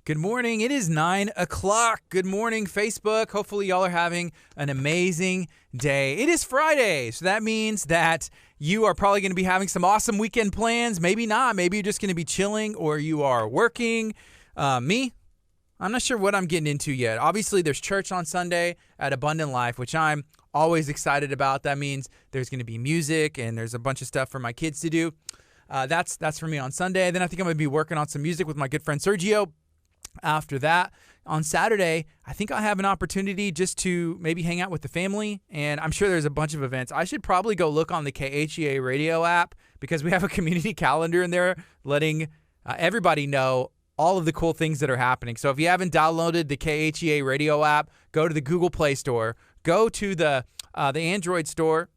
Good morning. It is 9 o'clock. Good morning, Facebook. Hopefully y'all are having an amazing day. It is Friday, so that means that you are probably going to be having some awesome weekend plans. Maybe not. Maybe you're just going to be chilling or you are working. Me, I'm not sure what I'm getting into yet. Obviously, there's church on Sunday at Abundant Life, which I'm always excited about. That means there's going to be music and there's a bunch of stuff for my kids to do. That's for me on Sunday. Then I think I'm going to be working on some music with my good friend Sergio. After that, on Saturday, I think I'll have an opportunity just to maybe hang out with the family, and I'm sure there's a bunch of events. I should probably go look on the KHEA radio app because we have a community calendar in there letting everybody know all of the cool things that are happening. So if you haven't downloaded the KHEA radio app, go to the Google Play Store, go to the Android store,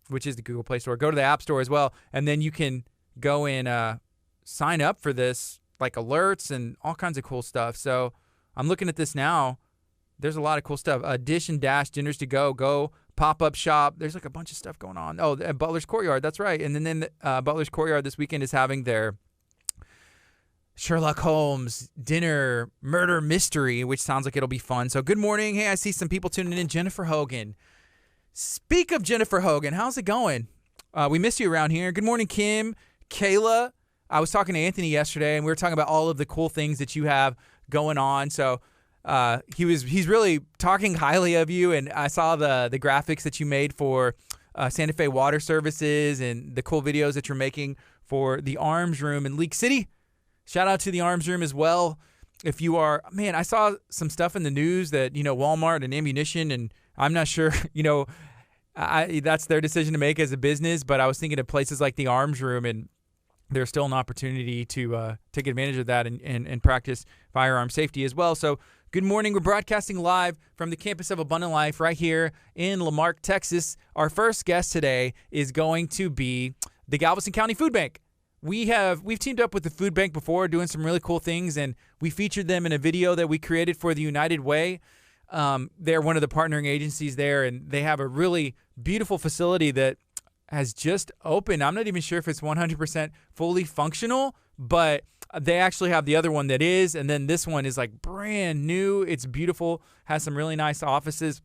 which is the Google Play Store, go to the App Store as well, and then you can go and sign up for this, like alerts and all kinds of cool stuff. So I'm looking at this now. There's a lot of cool stuff. Dish and Dash, Dinners to Go, pop-up shop. There's like a bunch of stuff going on. Oh, at Butler's Courtyard. That's right. And then Butler's Courtyard this weekend is having their Sherlock Holmes dinner murder mystery, which sounds like it'll be fun. So good morning. Hey, I see some people tuning in. Jennifer Hogan. Speak of Jennifer Hogan, how's it going? We miss you around here. Good morning, Kim, Kayla. I was talking to Anthony yesterday, and we were talking about all of the cool things that you have going on. So he's really talking highly of you, and I saw the graphics that you made for Santa Fe Water Services and the cool videos that you're making for the Arms Room in League City. Shout out to the Arms Room as well. If you are, man, I saw some stuff in the news that, Walmart and ammunition, and I'm not sure, that's their decision to make as a business, but I was thinking of places like the Arms Room, and there's still an opportunity to take advantage of that and practice firearm safety as well. So good morning. We're broadcasting live from the campus of Abundant Life right here in Lamarck, Texas. Our first guest today is going to be the Galveston County Food Bank. We've teamed up with the Food Bank before, doing some really cool things, and we featured them in a video that we created for the United Way. They're one of the partnering agencies there, and they have a really beautiful facility that has just opened. I'm not even sure if it's 100% fully functional, but they actually have the other one that is, and then this one is like brand new. It's beautiful, has some really nice offices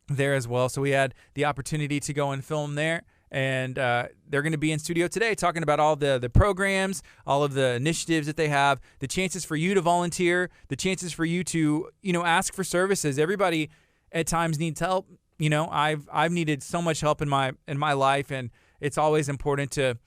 there as well. So we had the opportunity to go and film there, and they're going to be in studio today talking about all the programs, all of the initiatives that they have, the chances for you to volunteer, the chances for you to, ask for services. Everybody at times needs help. I've needed so much help in my life, and it's always important to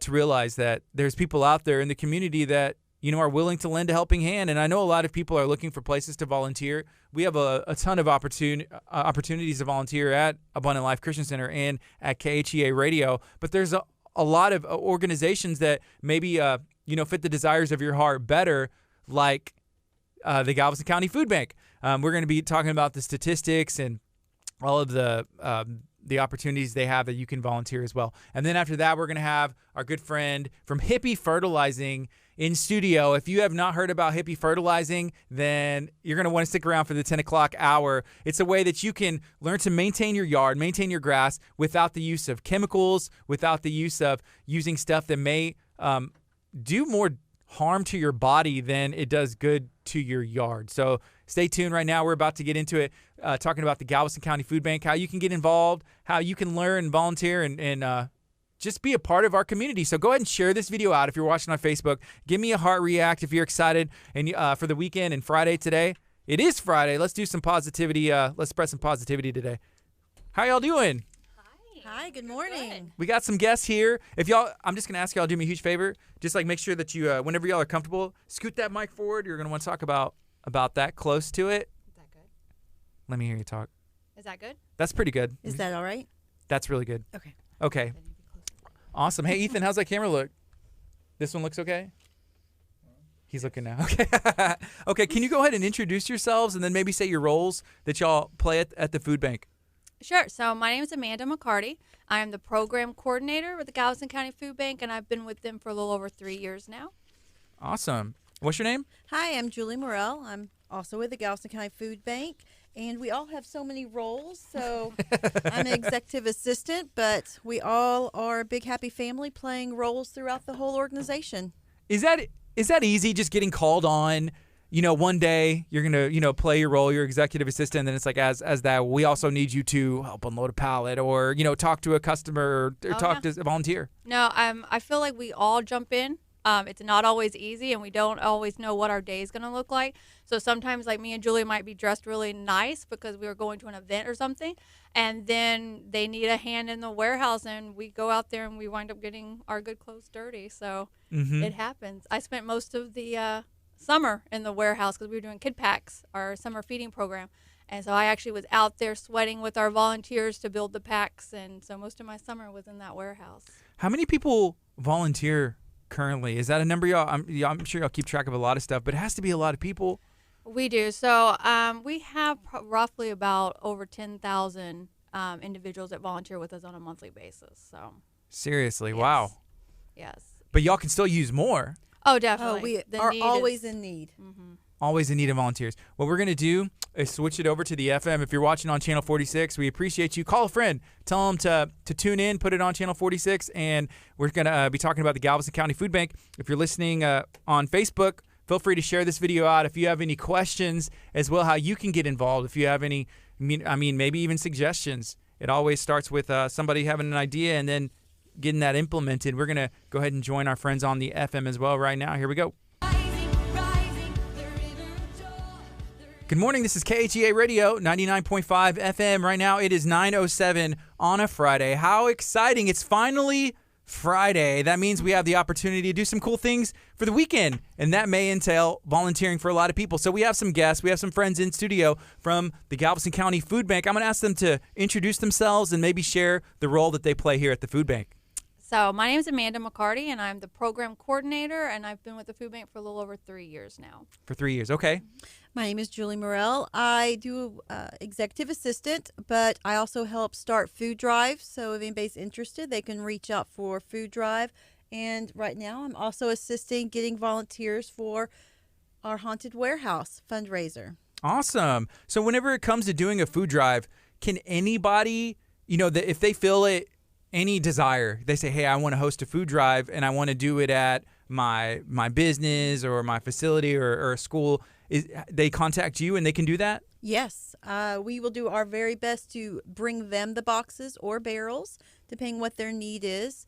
realize that there's people out there in the community that are willing to lend a helping hand. And I know a lot of people are looking for places to volunteer. We have a ton of opportunities to volunteer at Abundant Life Christian Center and at KHEA Radio, but there's a lot of organizations that maybe fit the desires of your heart better, like the Galveston County Food Bank. We're going to be talking about the statistics and all of the opportunities they have that you can volunteer as well. And then after that, we're going to have our good friend from Hippie Fertilizing in studio. If you have not heard about Hippie Fertilizing, then you're going to want to stick around for the 10 o'clock hour. It's a way that you can learn to maintain your yard, maintain your grass without the use of chemicals, without the use of using stuff that may do more harm to your body than it does good to your yard. So stay tuned right now. We're about to get into it, talking about the Galveston County Food Bank, how you can get involved, how you can learn and volunteer and just be a part of our community. So go ahead and share this video out if you're watching on Facebook. Give me a heart react if you're excited and for the weekend and Friday today. It is Friday. Let's do some positivity. Let's spread some positivity today. How y'all doing? Hi, good morning. Good. We got some guests here. I'm just going to ask y'all to do me a huge favor. Just make sure that you, whenever y'all are comfortable, scoot that mic forward. You're going to want to talk about that close to it. Is that good? Let me hear you talk. Is that good? That's pretty good. Is that all right? That's really good. Okay. Awesome. Hey, Ethan, how's that camera look? This one looks okay? He's looking now. Okay. Okay, can you go ahead and introduce yourselves and then maybe say your roles that y'all play at the food bank? Sure. So my name is Amanda McCarty. I am the program coordinator with the Galveston County Food Bank, and I've been with them for a little over 3 years now. Awesome. What's your name? Hi, I'm Julie Morrell. I'm also with the Galveston County Food Bank, and we all have so many roles. So I'm an executive assistant, but we all are a big happy family playing roles throughout the whole organization. Is that easy, just getting called on one day you're going to, play your role, your executive assistant, and then it's like as that, we also need you to help unload a pallet or, talk to a customer or talk to a volunteer. No, I feel like we all jump in. It's not always easy, and we don't always know what our day is going to look like. So sometimes, like me and Julie might be dressed really nice because we were going to an event or something, and then they need a hand in the warehouse, and we go out there and we wind up getting our good clothes dirty. So it happens. I spent most of the summer in the warehouse because we were doing Kid Packs, our summer feeding program. And so I actually was out there sweating with our volunteers to build the packs, and so most of my summer was in that warehouse. How many people volunteer currently? Is that a number y'all? I'm sure y'all keep track of a lot of stuff, but it has to be a lot of people. We do. So we have roughly about over 10,000 individuals that volunteer with us on a monthly basis. So seriously, yes. Wow. Yes. But y'all can still use more. Oh, definitely. We are always in need. Mm-hmm. Always in need of volunteers. What we're going to do is switch it over to the FM. If you're watching on Channel 46, we appreciate you. Call a friend. Tell them to tune in, put it on Channel 46, and we're going to be talking about the Galveston County Food Bank. If you're listening on Facebook, feel free to share this video out. If you have any questions as well, how you can get involved. If you have any, maybe even suggestions. It always starts with somebody having an idea and then getting that implemented. We're going to go ahead and join our friends on the FM as well right now. Here we go. Good morning. This is KHEA Radio, 99.5 FM. Right now, it is 9:07 on a Friday. How exciting. It's finally Friday. That means we have the opportunity to do some cool things for the weekend, and that may entail volunteering for a lot of people. So we have some guests. We have some friends in studio from the Galveston County Food Bank. I'm going to ask them to introduce themselves and maybe share the role that they play here at the food bank. So my name is Amanda McCarty, and I'm the program coordinator, and I've been with the food bank for a little over 3 years now. For 3 years. Okay. My name is Julie Morell. I do executive assistant, but I also help start food drives. So if anybody's interested, they can reach out for food drive. And right now, I'm also assisting getting volunteers for our haunted warehouse fundraiser. Awesome. So whenever it comes to doing a food drive, can anybody, if they feel it, any desire, they say, hey, I want to host a food drive and I want to do it at my business or my facility or a school, they contact you and they can do that? Yes. We will do our very best to bring them the boxes or barrels, depending what their need is.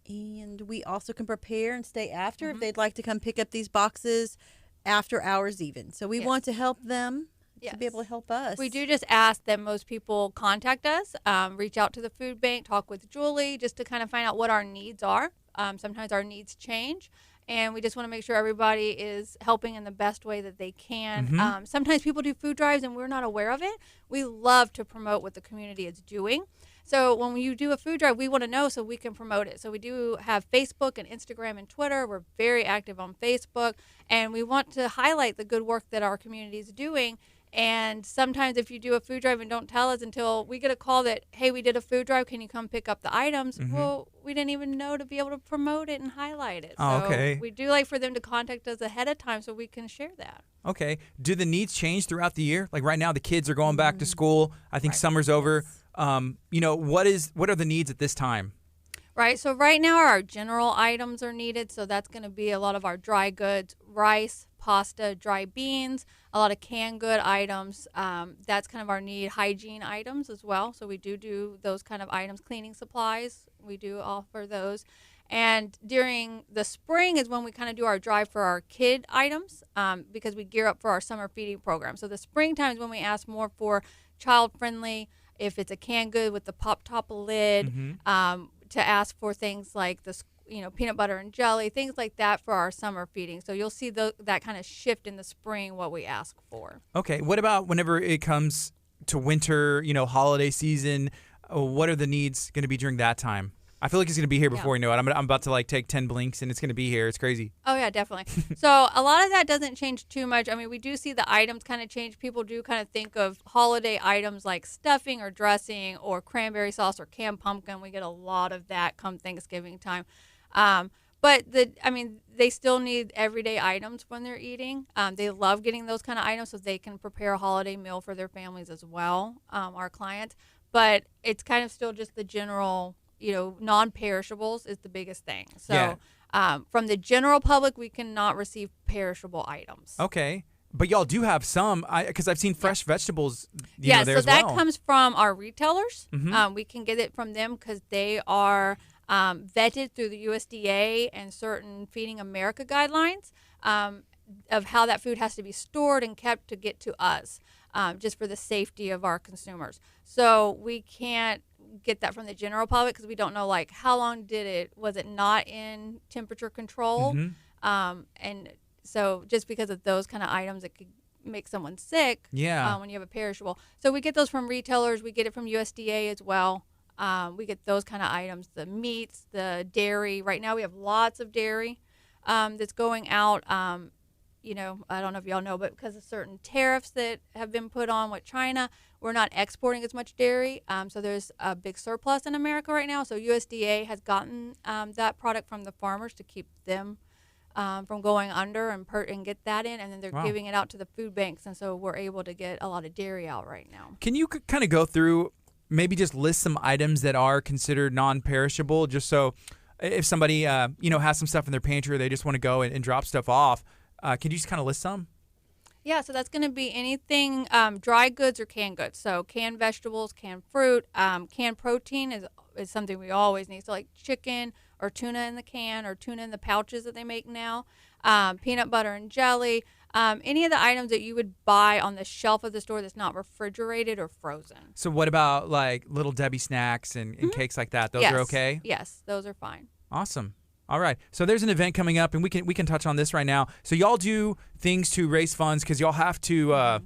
And we also can prepare and stay after if they'd like to come pick up these boxes after hours even. So we want to help them to be able to help us. We do just ask that most people contact us, reach out to the food bank, talk with Julie, just to kind of find out what our needs are. Sometimes our needs change, and we just want to make sure everybody is helping in the best way that they can. Sometimes people do food drives and we're not aware of it. We love to promote what the community is doing. So when you do a food drive, we want to know so we can promote it. So we do have Facebook and Instagram and Twitter. We're very active on Facebook, and we want to highlight the good work that our community is doing. And sometimes if you do a food drive and don't tell us until we get a call that, hey, we did a food drive, can you come pick up the items? Well, we didn't even know to be able to promote it and highlight it. Oh, so okay. we do like for them to contact us ahead of time so we can share that. Okay. Do the needs change throughout the year? Like right now, the kids are going back to school. I think summer's over. Yes. What are the needs at this time? Right. So right now our general items are needed. So that's going to be a lot of our dry goods, rice, pasta, dry beans, a lot of canned good items. That's kind of our need. Hygiene items as well. So we do those kind of items. Cleaning supplies, we do offer those. And during the spring is when we kind of do our drive for our kid items because we gear up for our summer feeding program. So the springtime is when we ask more for child-friendly, if it's a canned good with the pop-top lid, to ask for things like the peanut butter and jelly, things like that for our summer feeding. So you'll see that kind of shift in the spring, what we ask for. Okay. What about whenever it comes to winter, holiday season? What are the needs going to be during that time? I feel like it's going to be here before we know it. I'm about to take 10 blinks and it's going to be here. It's crazy. Oh, yeah, definitely. So a lot of that doesn't change too much. I mean, we do see the items kind of change. People do kind of think of holiday items like stuffing or dressing or cranberry sauce or canned pumpkin. We get a lot of that come Thanksgiving time. But they still need everyday items when they're eating. They love getting those kind of items so they can prepare a holiday meal for their families as well, our clients. But it's kind of still just the general non-perishables is the biggest thing. So Yeah. From the general public, we cannot receive perishable items. Okay. But y'all do have some, because I've seen fresh vegetables, there so as that well. comes from our retailers. Mhm. We can get it from them because they are vetted through the USDA and certain Feeding America guidelines of how that food has to be stored and kept to get to us, just for the safety of our consumers. So we can't get that from the general public because we don't know, like, how long was it not in temperature control? Mhm. And so just because of those kind of items, it could make someone sick Yeah. when you have a perishable. So we get those from retailers. We get it from USDA as well. We get those kind of items, the meats, the dairy. Right now we have lots of dairy that's going out. I don't know if y'all know, but because of certain tariffs that have been put on with China, we're not exporting as much dairy. So there's a big surplus in America right now. So USDA has gotten that product from the farmers to keep them from going under and get that in, and then they're Wow. giving it out to the food banks, and so we're able to get a lot of dairy out right now. Can you kind of go through, maybe just list some items that are considered non-perishable, just so if somebody has some stuff in their pantry or they just want to go and drop stuff off, can you just kind of list some? Yeah, so that's going to be anything dry goods or canned goods. So canned vegetables, canned fruit, canned protein is something we always need. So like chicken or tuna in the can or tuna in the pouches that they make now, peanut butter and jelly, any of the items that you would buy on the shelf of the store that's not refrigerated or frozen. So what about like Little Debbie snacks and cakes like that? Those are okay? Yes, those are fine. Awesome. All right. So there's an event coming up, and we can touch on this right now. So y'all do things to raise funds because y'all have to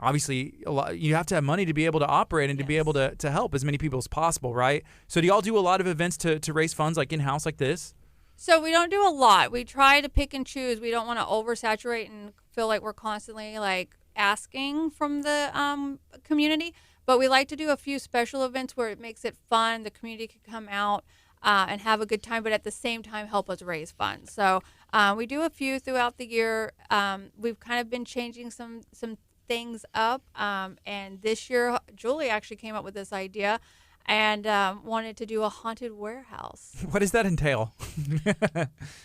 obviously you have to have money to be able to operate and to be able to help as many people as possible, right? So do y'all do a lot of events to raise funds like in-house like this? So we don't do a lot. We try to pick and choose. We don't want to oversaturate and feel like we're constantly like asking from the community. But we like to do a few special events where it makes it fun. The community can come out and have a good time, but at the same time help us raise funds. So we do a few throughout the year. We've kind of been changing some things up. And this year, Julie actually came up with this idea and wanted to do a haunted warehouse. What does that entail?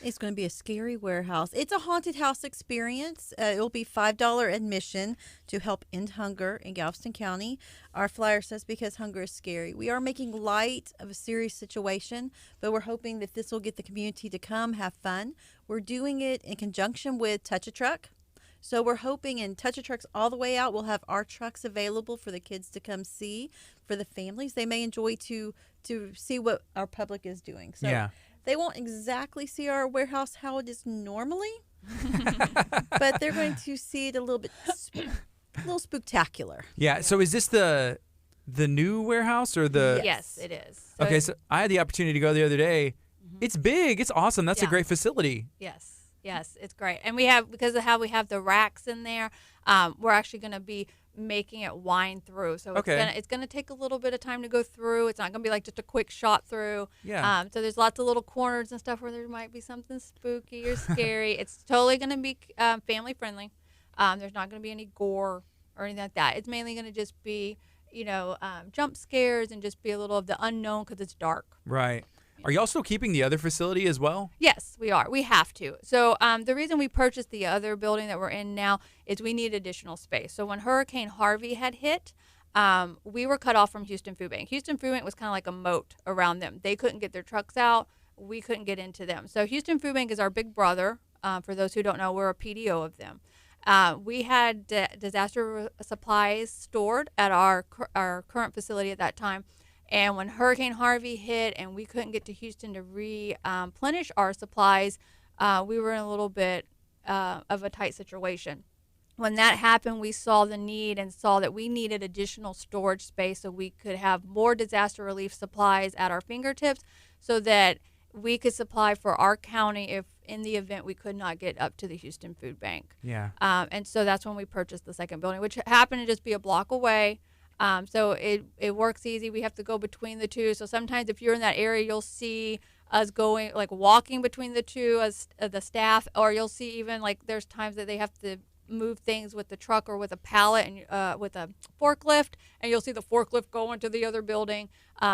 It's going to be a scary warehouse. It's a haunted house experience. It will be $5 admission to help end hunger in Galveston County. Our flyer says because hunger is scary. We are making light of a serious situation, but we're hoping that this will get the community to come have fun. We're doing it in conjunction with Touch a Truck. So we're hoping in Touch a Trucks all the way out, we'll have our trucks available for the kids to come see. For the families, they may enjoy to see what our public is doing. So Yeah. they won't exactly see our warehouse how it is normally, but they're going to see it a little spooktacular. Yeah. So is this the new warehouse or the? Yes, it is. Okay. So I had the opportunity to go the other day. It's big. It's awesome. That's a Yeah. great facility. Yes, it's great. And because of how we have the racks in there, we're actually going to be making it wind through. So it's going to take a little bit of time to go through. It's not going to be like just a quick shot through. Yeah. So there's lots of little corners and stuff where there might be something spooky or scary. It's totally going to be family friendly. There's not going to be any gore or anything like that. It's mainly going to just be, jump scares and just be a little of the unknown because it's dark. Right. Are y'all still keeping the other facility as well? Yes, we are. We have to. So the reason we purchased the other building that we're in now is we need additional space. So when Hurricane Harvey had hit, we were cut off from Houston Food Bank. Houston Food Bank was kind of like a moat around them. They couldn't get their trucks out. We couldn't get into them. So Houston Food Bank is our big brother. For those who don't know, we're a PDO of them. We had disaster supplies stored at our current facility at that time. And when Hurricane Harvey hit and we couldn't get to Houston to replenish our supplies, we were in a little bit of a tight situation. When that happened, we saw the need and saw that we needed additional storage space so we could have more disaster relief supplies at our fingertips so that we could supply for our county if in the event we could not get up to the Houston Food Bank. Yeah. And so that's when we purchased the second building, which happened to just be a block away. So it works easy. We have to go between the two. So sometimes if you're in that area, you'll see us walking between the two as the staff, or you'll see even there's times that they have to move things with the truck or with a pallet and with a forklift, and you'll see the forklift going to the other building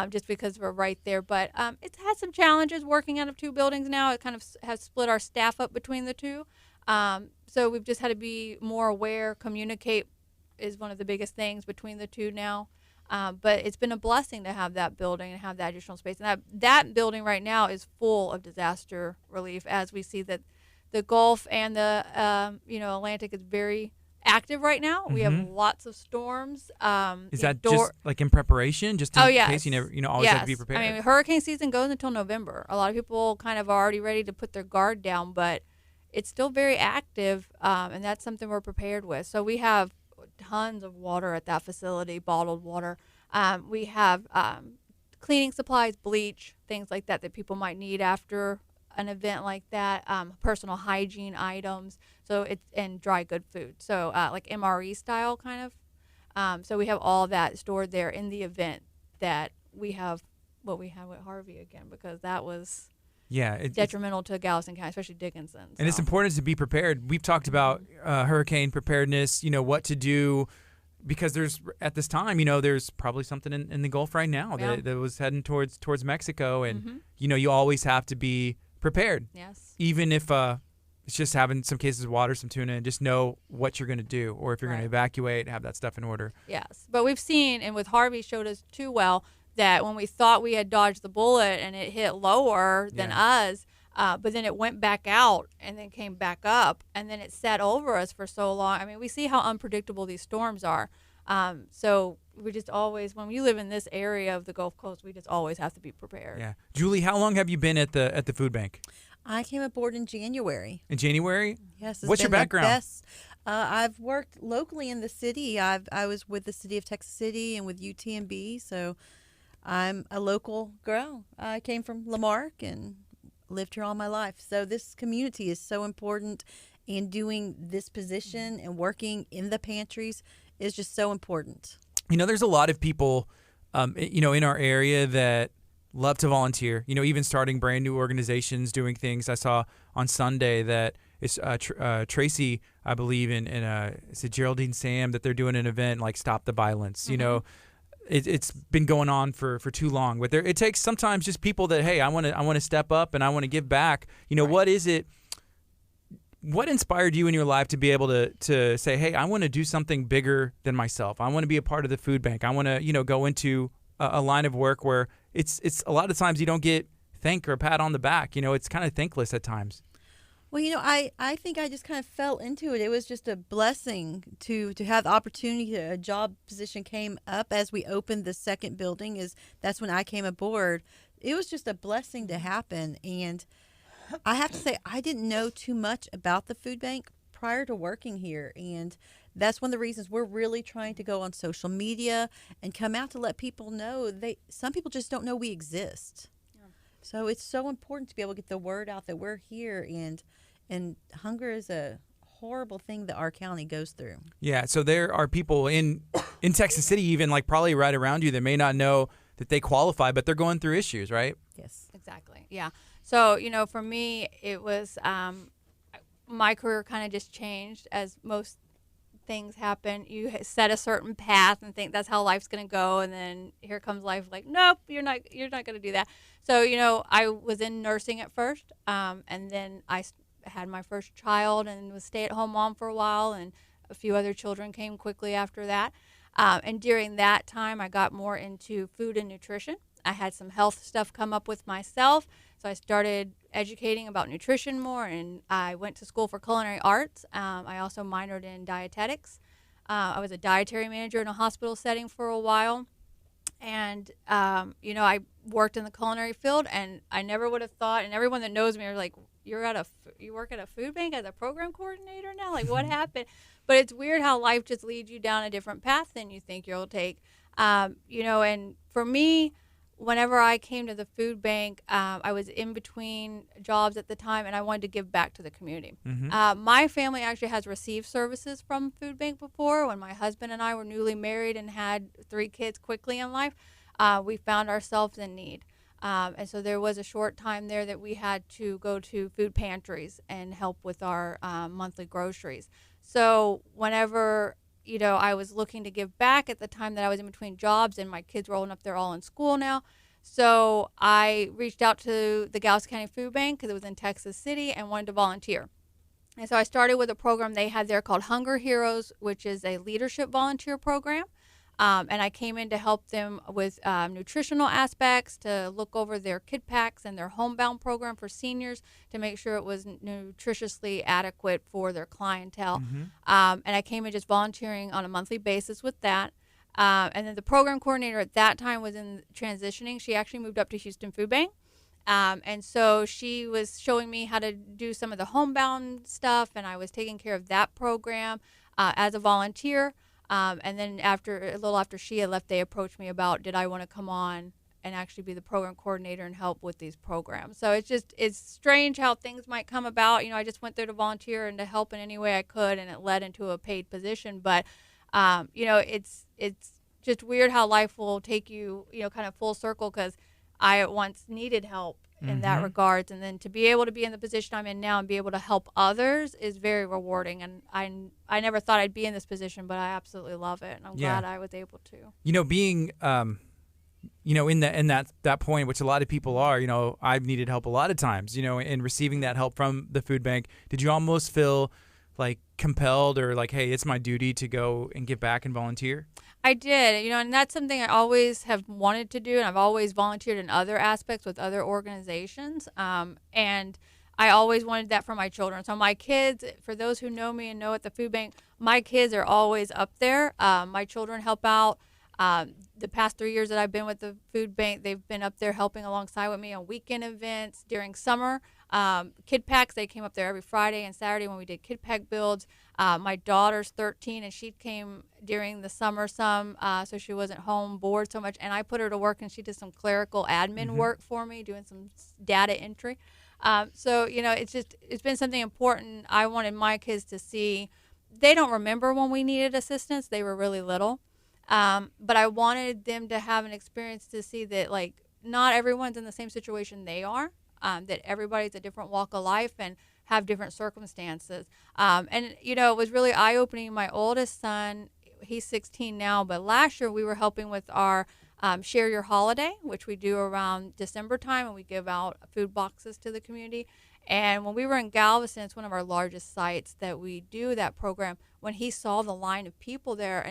just because we're right there. But it's had some challenges working out of two buildings now. It kind of has split our staff up between the two. So we've just had to be more aware. Communicate is one of the biggest things between the two now. But it's been a blessing to have that building and have that additional space. And that building right now is full of disaster relief, as we see that the Gulf and the Atlantic is very active right now. We have lots of storms. Is that just like in preparation, just in case you never, always have to be prepared? I mean, hurricane season goes until November. A lot of people kind of are already ready to put their guard down, but it's still very active, and that's something we're prepared with. So we have tons of water at that facility, bottled water. We have cleaning supplies, bleach, things like that people might need after an event like that, personal hygiene items, and dry good food. So like MRE style kind of. So we have all that stored there in the event that we have what we had with Harvey again, because that was detrimental to Galveston County, especially Dickinson. So. And it's important to be prepared. We've talked about hurricane preparedness, what to do, because there's at this time, there's probably something in the Gulf right now that was heading towards Mexico, and you always have to be prepared. Yes. Even if it's just having some cases of water, some tuna, and just know what you're going to do, or if you're going to evacuate, have that stuff in order. Yes, but we've seen, and with Harvey showed us too well, that when we thought we had dodged the bullet and it hit lower than us, but then it went back out and then came back up, and then it sat over us for so long. I mean, we see how unpredictable these storms are. So we just always, when you live in this area of the Gulf Coast, we just always have to be prepared. Yeah. Julie, how long have you been at the food bank? I came aboard in January. In January? Yes. What's your background? I've worked locally in the city. I was with the city of Texas City and with UTMB, so I'm a local girl. I came from Lamarck and lived here all my life. So this community is so important, and doing this position and working in the pantries is just so important. There's a lot of people, in our area that love to volunteer, even starting brand new organizations, doing things. I saw on Sunday that it's Tracy, I believe, and is it Geraldine Sam, that they're doing an event like Stop the Violence. It's been going on for too long. But it takes sometimes just people that, hey, I want to step up and I want to give back. What is it? What inspired you in your life to be able to say, hey, I want to do something bigger than myself. I want to be a part of the food bank. I want to, go into a line of work where it's a lot of times you don't get thank or a pat on the back. It's kind of thankless at times. Well, I think I just kind of fell into it. It was just a blessing to have the opportunity. A job position came up as we opened the second building. That's when I came aboard. It was just a blessing to happen. And I have to say, I didn't know too much about the food bank prior to working here. And that's one of the reasons we're really trying to go on social media and come out to let people know. Some people just don't know we exist. Yeah. So it's so important to be able to get the word out that we're here, and hunger is a horrible thing that our county goes through. Yeah, so there are people in Texas City, even like probably right around you, that may not know that they qualify, but they're going through issues, right? Yes. Exactly. Yeah. So, for me, it was my career kind of just changed as most things happen. You set a certain path and think that's how life's going to go, and then here comes life like, nope, you're not going to do that. So, I was in nursing at first, and then I had my first child and was stay-at-home mom for a while, and a few other children came quickly after that. And during that time, I got more into food and nutrition. I had some health stuff come up with myself, so I started educating about nutrition more, and I went to school for culinary arts. I also minored in dietetics. I was a dietary manager in a hospital setting for a while, and I worked in the culinary field, and I never would have thought, and everyone that knows me are like, you work at a food bank as a program coordinator now? Like, what happened? But it's weird how life just leads you down a different path than you think you'll take. And for me, whenever I came to the food bank, I was in between jobs at the time, and I wanted to give back to the community. Mm-hmm. My family actually has received services from food bank before. When my husband and I were newly married and had 3 kids quickly in life, we found ourselves in need. And so there was a short time there that we had to go to food pantries and help with our monthly groceries. So whenever, I was looking to give back at the time that I was in between jobs, and my kids were old enough, they're all in school now. So I reached out to the Galveston County Food Bank because it was in Texas City and wanted to volunteer. And so I started with a program they had there called Hunger Heroes, which is a leadership volunteer program. And I came in to help them with nutritional aspects, to look over their kid packs and their homebound program for seniors to make sure it was nutritiously adequate for their clientele. And I came in just volunteering on a monthly basis with that. And then the program coordinator at that time was in transitioning. She actually moved up to Houston Food Bank. And so she was showing me how to do some of the homebound stuff, and I was taking care of that program as a volunteer. And then a little after she had left, they approached me about, did I want to come on and actually be the program coordinator and help with these programs. So it's strange how things might come about. I just went there to volunteer and to help in any way I could, and it led into a paid position. But, it's just weird how life will take you, kind of full circle, because I at once needed help in that regards, and then to be able to be in the position I'm in now and be able to help others is very rewarding. And I never thought I'd be in this position, but I absolutely love it, and I'm glad I was able to. Being in that point, which a lot of people are, I've needed help a lot of times, and receiving that help from the food bank. Did you almost feel like compelled, or like, hey, it's my duty to go and give back and volunteer? I did, and that's something I always have wanted to do, and I've always volunteered in other aspects with other organizations, and I always wanted that for my children. So my kids, for those who know me and know at the food bank, my kids are always up there. My children help out. The past 3 years that I've been with the food bank, they've been up there helping alongside with me on weekend events during summer. Kid packs, they came up there every Friday and Saturday when we did kid pack builds. My daughter's 13, and she came during the summer some, so she wasn't home bored so much. And I put her to work, and she did some clerical admin work for me, doing some data entry. So, it's been something important. I wanted my kids to see. They don't remember when we needed assistance. They were really little. But I wanted them to have an experience to see that, like, not everyone's in the same situation they are, that everybody's a different walk of life and have different circumstances. And, it was really eye-opening. My oldest son, he's 16 now, but last year we were helping with our Share Your Holiday, which we do around December time, and we give out food boxes to the community. And when we were in Galveston, it's one of our largest sites that we do that program. When he saw the line of people there,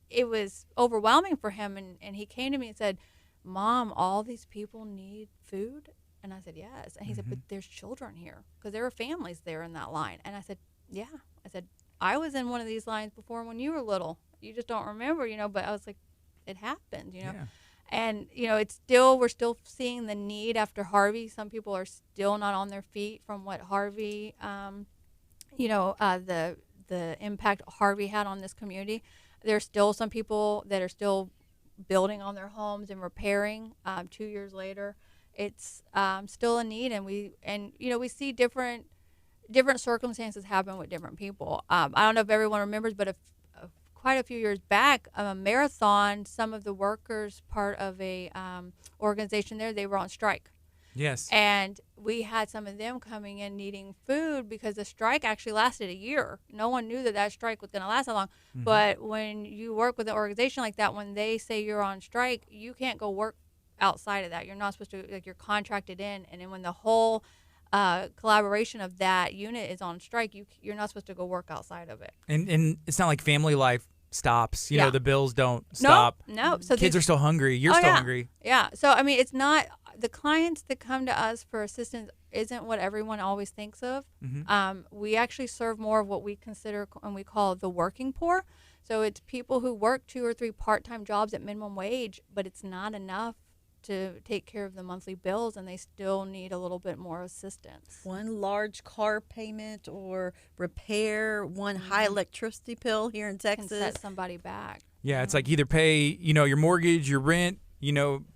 it was overwhelming for him, and he came to me and said, "Mom, all these people need food?" And I said, "Yes." And he said, "But there's children here," because there were families there in that line. And I said, "Yeah." I said, "I was in one of these lines before when you were little. You just don't remember, but I was like, it happened, Yeah. And, we're still seeing the need after Harvey. Some people are still not on their feet from what Harvey, the impact Harvey had on this community. There's still some people that are still building on their homes and repairing 2 years later. It's still a need, and we see different circumstances happen with different people. I don't know if everyone remembers, but quite a few years back, a marathon, some of the workers, part of a organization there, they were on strike. Yes. And we had some of them coming in needing food because the strike actually lasted a year. No one knew that strike was going to last that long. But when you work with an organization like that, when they say you're on strike, you can't go work outside of that. You're not supposed to, you're contracted in. And then when the whole collaboration of that unit is on strike, you're not supposed to go work outside of it. And it's not like family life stops. The bills don't stop. No. So kids are still hungry. You're still hungry. Yeah. So, it's not, the clients that come to us for assistance isn't what everyone always thinks of. We actually serve more of what we consider and we call the working poor. So it's people who work 2 or 3 part-time jobs at minimum wage, but it's not enough to take care of the monthly bills, and they still need a little bit more assistance. One large car payment or repair, one high electricity bill here in Texas can set somebody back. Yeah, it's like either pay, your mortgage, your rent,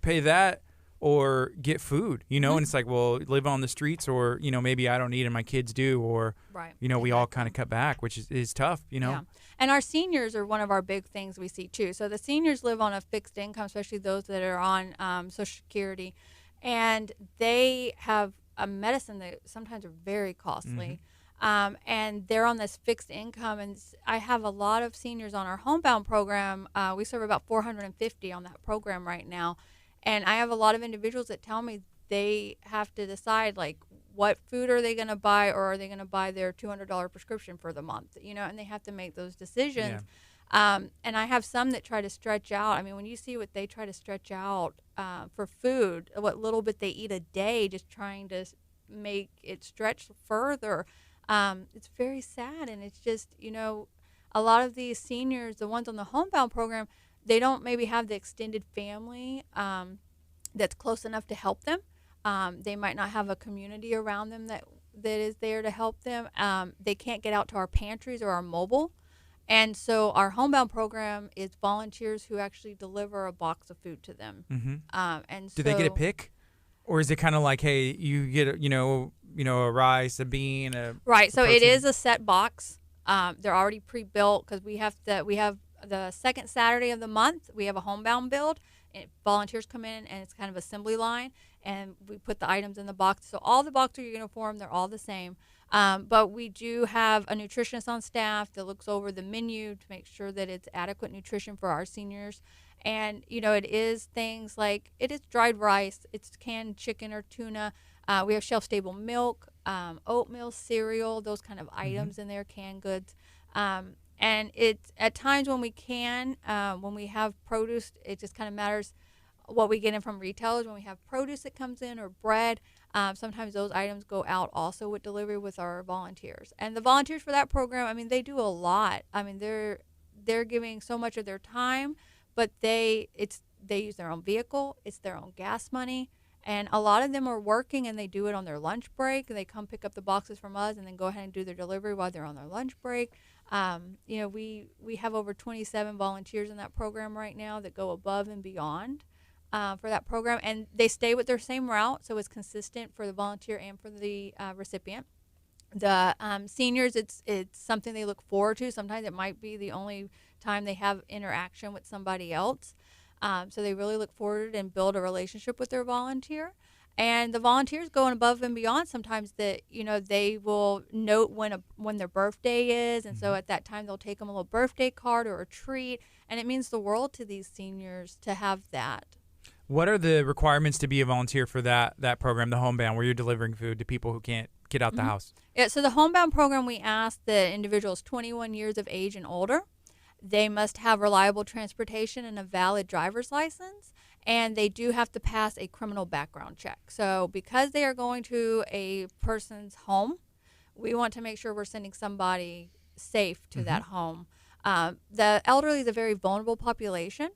pay that, or get food, and it's like, well, live on the streets, or, maybe I don't need it, my kids do, or, right. We all kind of cut back, which is tough, Yeah. And our seniors are one of our big things we see too. So the seniors live on a fixed income, especially those that are on Social Security, and they have a medicine that sometimes are very costly. and they're on this fixed income. And I have a lot of seniors on our homebound program. We serve about 450 on that program right now. And I have a lot of individuals that tell me they have to decide, like, what food are they going to buy, or are they going to buy their $200 prescription for the month, and they have to make those decisions. And I have some that try to stretch out. I mean, when you see what they try to stretch out for food, what little bit they eat a day, just trying to make it stretch further, it's very sad. And it's just, a lot of these seniors, the ones on the homebound program, they don't maybe have the extended family that's close enough to help them. They might not have a community around them that is there to help them. They can't get out to our pantries or our mobile. And so our homebound program is volunteers who actually deliver a box of food to them. And do they get a pick? Or is it kind of like, hey, you get, a rice, a bean, right. So protein? It is a set box. They're already pre-built, because we have the second Saturday of the month, we have a homebound build. Volunteers come in, and it's kind of assembly line, and we put the items in the box. So all the boxes are uniform. They're all the same. But we do have a nutritionist on staff that looks over the menu to make sure that it's adequate nutrition for our seniors. And, it is things like, it is dried rice, it's canned chicken or tuna. We have shelf-stable milk, oatmeal, cereal, those kind of items in there, canned goods. And it's at times when we can, when we have produce, it just kind of matters what we get in from retailers. When we have produce that comes in, or bread, sometimes those items go out also with delivery with our volunteers. And the volunteers for that program, I mean, they do a lot. I mean, they're giving so much of their time, but they use their own vehicle. It's their own gas money. And a lot of them are working, and they do it on their lunch break. They come pick up the boxes from us and then go ahead and do their delivery while they're on their lunch break. We have over 27 volunteers in that program right now that go above and beyond for that program, and they stay with their same route, so it's consistent for the volunteer and for the recipient. The seniors, it's something they look forward to. Sometimes it might be the only time they have interaction with somebody else. So they really look forward and build a relationship with their volunteer. And the volunteers go above and beyond. Sometimes that they will note when their birthday is, and so at that time they'll take them a little birthday card or a treat, and it means the world to these seniors to have that. What are the requirements to be a volunteer for that program, the homebound, where you're delivering food to people who can't get out the house? Yeah, so the homebound program, we ask the individuals 21 years of age and older. They must have reliable transportation and a valid driver's license, and they do have to pass a criminal background check. So because they are going to a person's home, we want to make sure we're sending somebody safe to that home. The elderly is a very vulnerable population.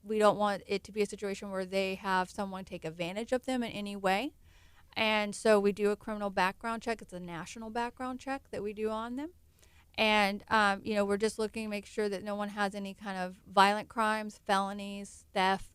We don't want it to be a situation where they have someone take advantage of them in any way. And so we do a criminal background check. It's a national background check that we do on them. And, we're just looking to make sure that no one has any kind of violent crimes, felonies, theft,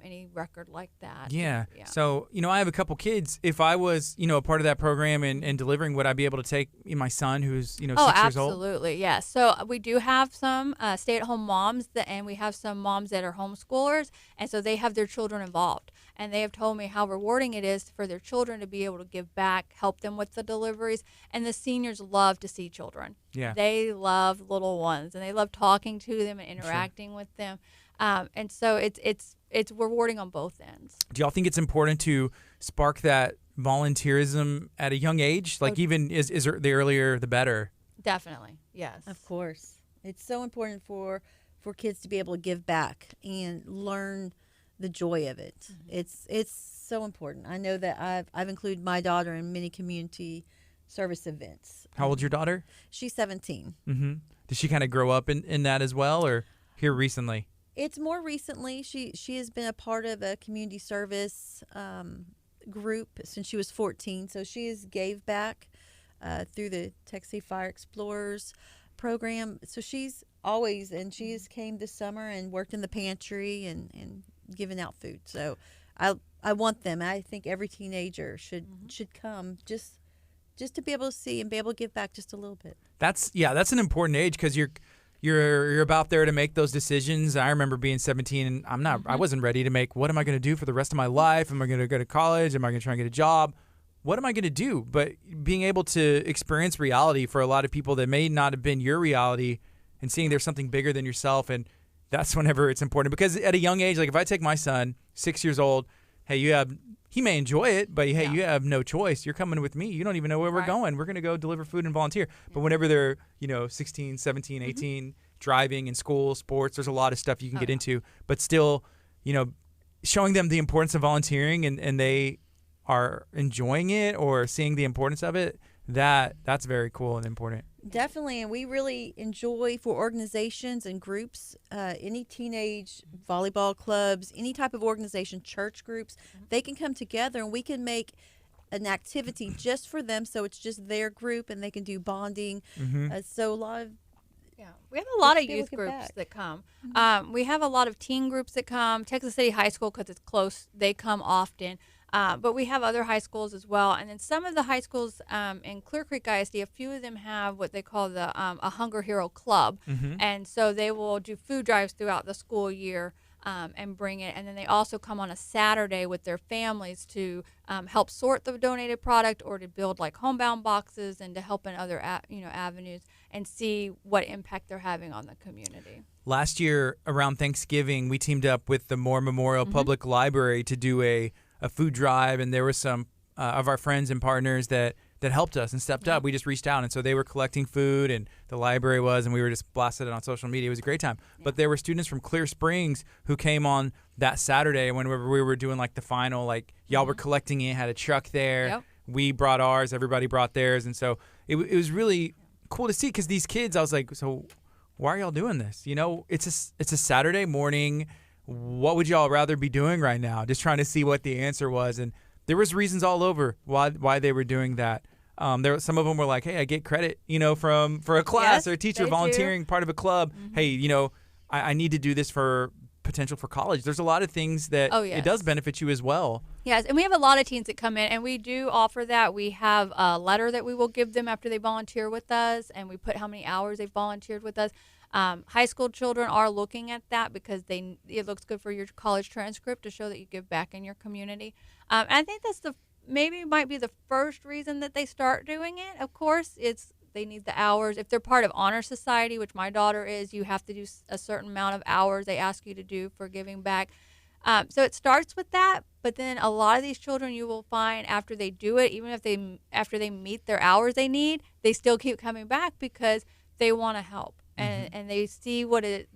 any record like that. Yeah. So, I have a couple kids. If I was, a part of that program and delivering, would I be able to take my son who's, 6 years old? Absolutely. Yes. So we do have some stay-at-home moms and we have some moms that are homeschoolers. And so they have their children involved. And they have told me how rewarding it is for their children to be able to give back, help them with the deliveries. And the seniors love to see children. Yeah. They love little ones, and they love talking to them and interacting with them. And so it's rewarding on both ends. Do y'all think it's important to spark that volunteerism at a young age? Like, even is the earlier the better? Definitely, yes. Of course. It's so important for kids to be able to give back and learn the joy of it. It's so important. I know that I've included my daughter in many community service events. How old's your daughter? She's 17. Did she kind of grow up in that as well, or here recently? It's more recently. She has been a part of a community service group since she was 14. So she has gave back through the Texas Fire Explorers program. So she's always, and she has came this summer and worked in the pantry and given out food. So I want them. I think every teenager should come just to be able to see and be able to give back just a little bit. That's an important age, because you're about there to make those decisions. I remember being 17 and I wasn't ready to make, what am I going to do for the rest of my life? Am I going to go to college? Am I going to try and get a job? what am I going to do? But being able to experience reality for a lot of people that may not have been your reality, and seeing there's something bigger than yourself, and that's whenever it's important. Because at a young age, like if I take my son, 6 years old, hey, he may enjoy it, but hey, you have no choice. You're coming with me. You don't even know where we're going. We're going to go deliver food and volunteer. But whenever they're, 16, 17, 18, driving in school, sports, there's a lot of stuff you can get into. But still, showing them the importance of volunteering and they are enjoying it or seeing the importance of it, that's very cool and important. Definitely, and we really enjoy for organizations and groups, any teenage volleyball clubs, any type of organization, church groups, they can come together and we can make an activity just for them, so it's just their group and they can do bonding. So a lot of we have a lot of youth groups that come. We have a lot of teen groups that come. Texas City High School, because it's close, they come often. But we have other high schools as well. And then some of the high schools in Clear Creek ISD, a few of them have what they call a Hunger Hero Club. And so they will do food drives throughout the school year and bring it. And then they also come on a Saturday with their families to help sort the donated product or to build like homebound boxes and to help in other avenues and see what impact they're having on the community. Last year around Thanksgiving, we teamed up with the Moore Memorial Public Library to do a food drive, and there were some of our friends and partners that helped us and stepped up. We just reached out, and so they were collecting food, and the library was, and we were just blasted it on social media. It was a great time. But there were students from Clear Springs who came on that Saturday whenever we were doing like the final, like y'all were collecting it, had a truck there. We brought ours, everybody brought theirs, and so it was really cool to see, because these kids, I was like, so why are y'all doing this? It's a Saturday morning. What would y'all rather be doing right now? Just trying to see what the answer was. And there was reasons all over why they were doing that. Some of them were like, hey, I get credit, for a class or a teacher volunteering, part of a club. Hey, I need to do this for potential for college. There's a lot of things that it does benefit you as well. Yes, and we have a lot of teens that come in, and we do offer that. We have a letter that we will give them after they volunteer with us, and we put how many hours they've volunteered with us. High school children are looking at that because it looks good for your college transcript to show that you give back in your community. And I think that's might be the first reason that they start doing it. Of course, they need the hours. If they're part of Honor Society, which my daughter is, you have to do a certain amount of hours they ask you to do for giving back. So it starts with that, but then a lot of these children you will find after they do it, even after they meet their hours they need, they still keep coming back because they want to help. And they see what it's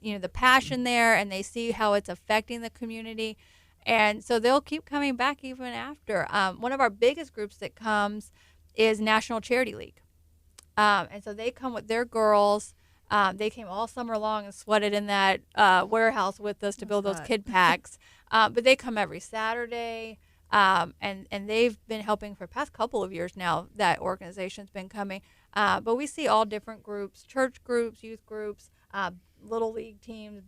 the passion there, and they see how it's affecting the community, and so they'll keep coming back even after. One of our biggest groups that comes is National Charity League, and so they come with their girls. They came all summer long and sweated in that warehouse with us to build those kid packs, but they come every Saturday. And they've been helping for the past couple of years now. That organization's been coming. But we see all different groups, church groups, youth groups, little league teams.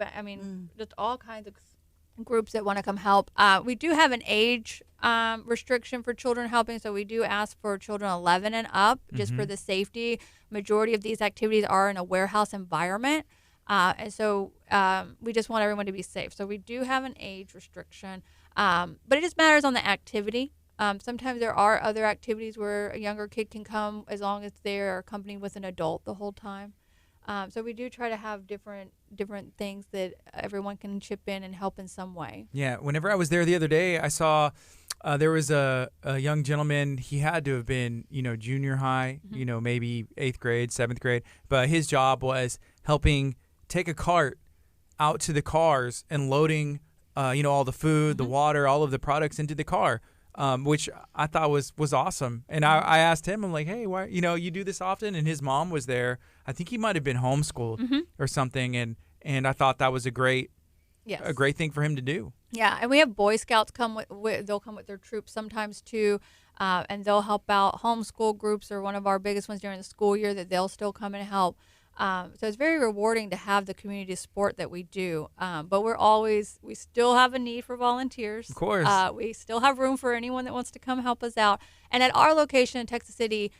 Just all kinds of groups that want to come help. We do have an age restriction for children helping, so we do ask for children 11 and up, just for the safety. Majority of these activities are in a warehouse environment, and so we just want everyone to be safe. So we do have an age restriction, but it just matters on the activity. Sometimes there are other activities where a younger kid can come as long as they're accompanied with an adult the whole time. So we do try to have different things that everyone can chip in and help in some way. Yeah, whenever I was there the other day, I saw there was a young gentleman. He had to have been, junior high, maybe 8th grade, 7th grade. But his job was helping take a cart out to the cars and loading, all the food, the water, all of the products into the car. Which I thought was awesome. And I asked him, I'm like, hey, why, you do this often? And his mom was there. I think he might have been homeschooled or something. And I thought that was a great thing for him to do. Yeah. And we have Boy Scouts they'll come with their troops sometimes too. And they'll help out. Homeschool groups are one of our biggest ones during the school year that they'll still come and help. So it's very rewarding to have the community support that we do. But we still have a need for volunteers. Of course. We still have room for anyone that wants to come help us out. And at our location in Texas City,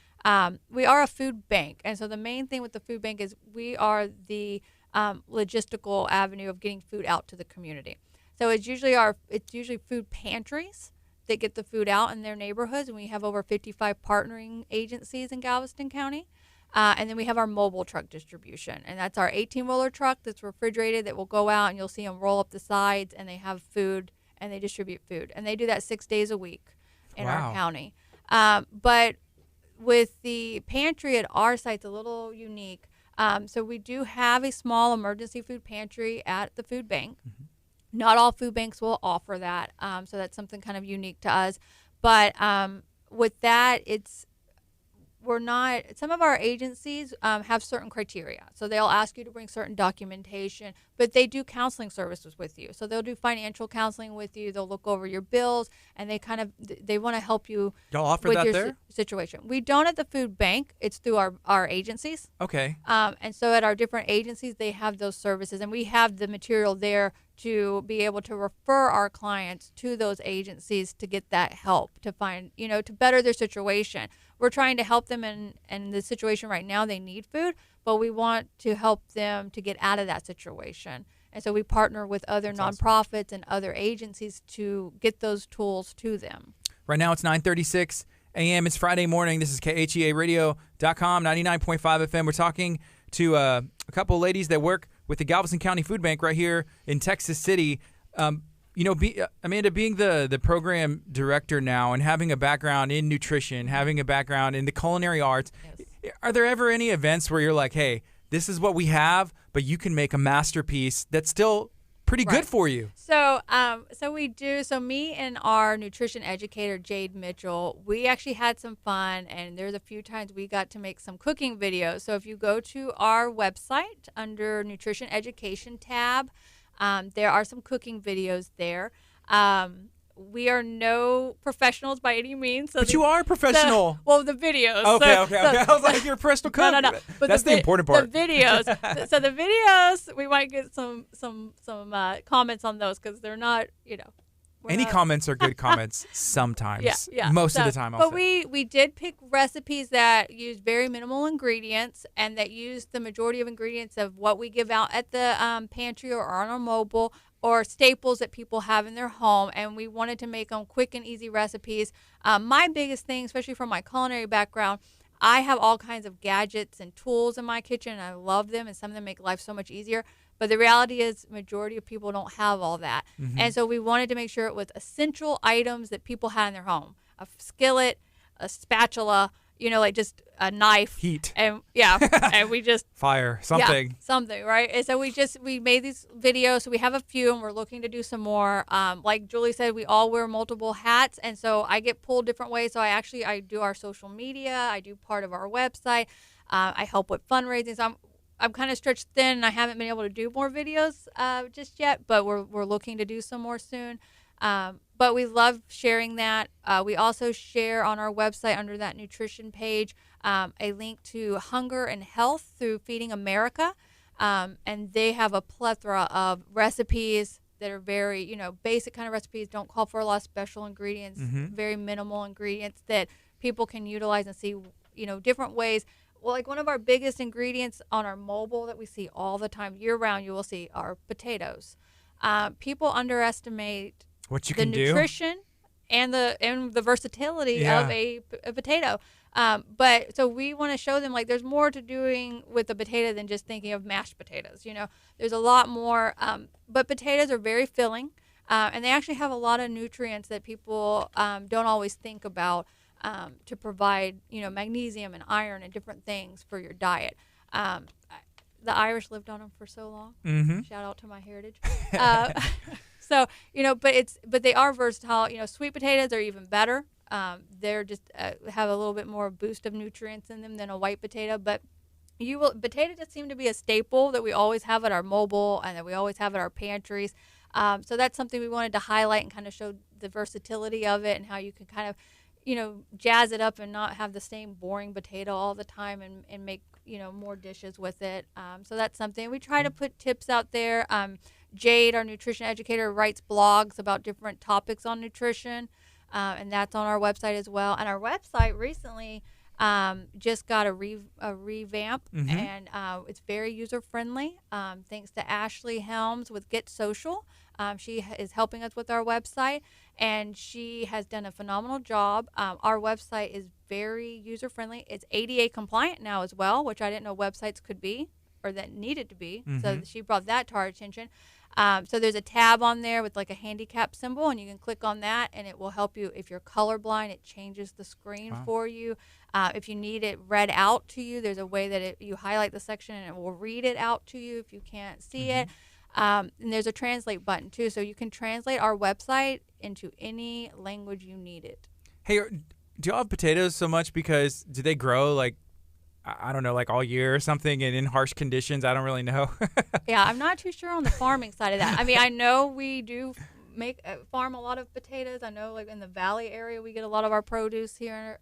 we are a food bank. And so the main thing with the food bank is we are the logistical avenue of getting food out to the community. So it's usually food pantries they get the food out in their neighborhoods, and we have over 55 partnering agencies in Galveston County. And then we have our mobile truck distribution, and that's our 18-wheeler truck that's refrigerated that will go out, and you'll see them roll up the sides, and they have food, and they distribute food. And they do that 6 days a week in our county. But with the pantry at our site, it's a little unique. So we do have a small emergency food pantry at the food bank. Not all food banks will offer that, so that's something kind of unique to us. But with that, some of our agencies have certain criteria. So they'll ask you to bring certain documentation, but they do counseling services with you. So they'll do financial counseling with you. They'll look over your bills, and they want to help you Y'all offer with that your there? Situation. We don't at the food bank. It's through our agencies. Okay. And so at our different agencies, they have those services, and we have the material there to be able to refer our clients to those agencies to get that help, to find, to better their situation. We're trying to help them in the situation right now. They need food, but we want to help them to get out of that situation. And so we partner with other nonprofits and other agencies to get those tools to them. Right now it's 9:36 a.m. It's Friday morning. This is KHEA Radio.com, 99.5 FM. We're talking to a couple of ladies that work with the Galveston County Food Bank right here in Texas City. Amanda, being the program director now and having a background in nutrition, having a background in the culinary arts, are there ever any events where you're like, hey, this is what we have, but you can make a masterpiece that's still pretty good for you? So we do. So me and our nutrition educator, Jade Mitchell, we actually had some fun, and there's a few times we got to make some cooking videos. So if you go to our website under Nutrition Education tab, there are some cooking videos there. We are no professionals by any means. But you are a professional. The videos. Okay. I was like, you're a professional cook. No. But that's the important part. The videos. So the videos, we might get some comments on those because they're not, Any comments are good comments sometimes. Yeah. Most of the time, But we did pick recipes that use very minimal ingredients and that use the majority of ingredients of what we give out at the pantry or on our mobile, or staples that people have in their home, and we wanted to make them quick and easy recipes. My biggest thing, especially from my culinary background, I have all kinds of gadgets and tools in my kitchen, and I love them, and some of them make life so much easier. But the reality is, majority of people don't have all that. And so we wanted to make sure it was essential items that people had in their home. A skillet, a spatula, like just a knife. Heat. And and we just... Fire, something. Yeah, something, right? And so we made these videos. So we have a few, and we're looking to do some more. Like Julie said, we all wear multiple hats, and so I get pulled different ways. So I do our social media. I do part of our website. I help with fundraising. So I'm kind of stretched thin, and I haven't been able to do more videos just yet, but we're looking to do some more soon. But we love sharing that. We also share on our website under that nutrition page a link to Hunger and Health through Feeding America, and they have a plethora of recipes that are very, basic kind of recipes, don't call for a lot of special ingredients, very minimal ingredients that people can utilize and see, different ways. Well, like one of our biggest ingredients on our mobile that we see all the time, year-round, you will see are potatoes. People underestimate what you can do, the nutrition and the versatility of a potato. But so we want to show them like there's more to doing with the potato than just thinking of mashed potatoes. There's a lot more. But potatoes are very filling, and they actually have a lot of nutrients that people don't always think about to provide, magnesium and iron and different things for your diet. The Irish lived on them for so long. Shout out to my heritage. So, but they are versatile. Sweet potatoes are even better. They're just have a little bit more boost of nutrients in them than a white potato. But potato just seem to be a staple that we always have at our mobile and that we always have at our pantries. So that's something we wanted to highlight and kind of show the versatility of it and how you can kind of, jazz it up and not have the same boring potato all the time and make, more dishes with it. So that's something. We try to put tips out there. Jade, our nutrition educator, writes blogs about different topics on nutrition, and that's on our website as well. And our website recently just got a revamp, and it's very user-friendly, thanks to Ashley Helms with Get Social. She is helping us with our website, and she has done a phenomenal job. Our website is very user-friendly. It's ADA compliant now as well, which I didn't know websites could be or that needed to be. So she brought that to our attention. So there's a tab on there with like a handicap symbol, and you can click on that, and it will help you. If you're colorblind, it changes the screen for you. If you need it read out to you, there's a way that you highlight the section, and it will read it out to you if you can't see it. And there's a translate button, too, so you can translate our website into any language you need it. Hey, do y'all have potatoes so much because do they grow like, I don't know, like all year or something and in harsh conditions? I don't really know. Yeah, I'm not too sure on the farming side of that. I mean, I know we do farm a lot of potatoes. I know like in the valley area we get a lot of our produce here,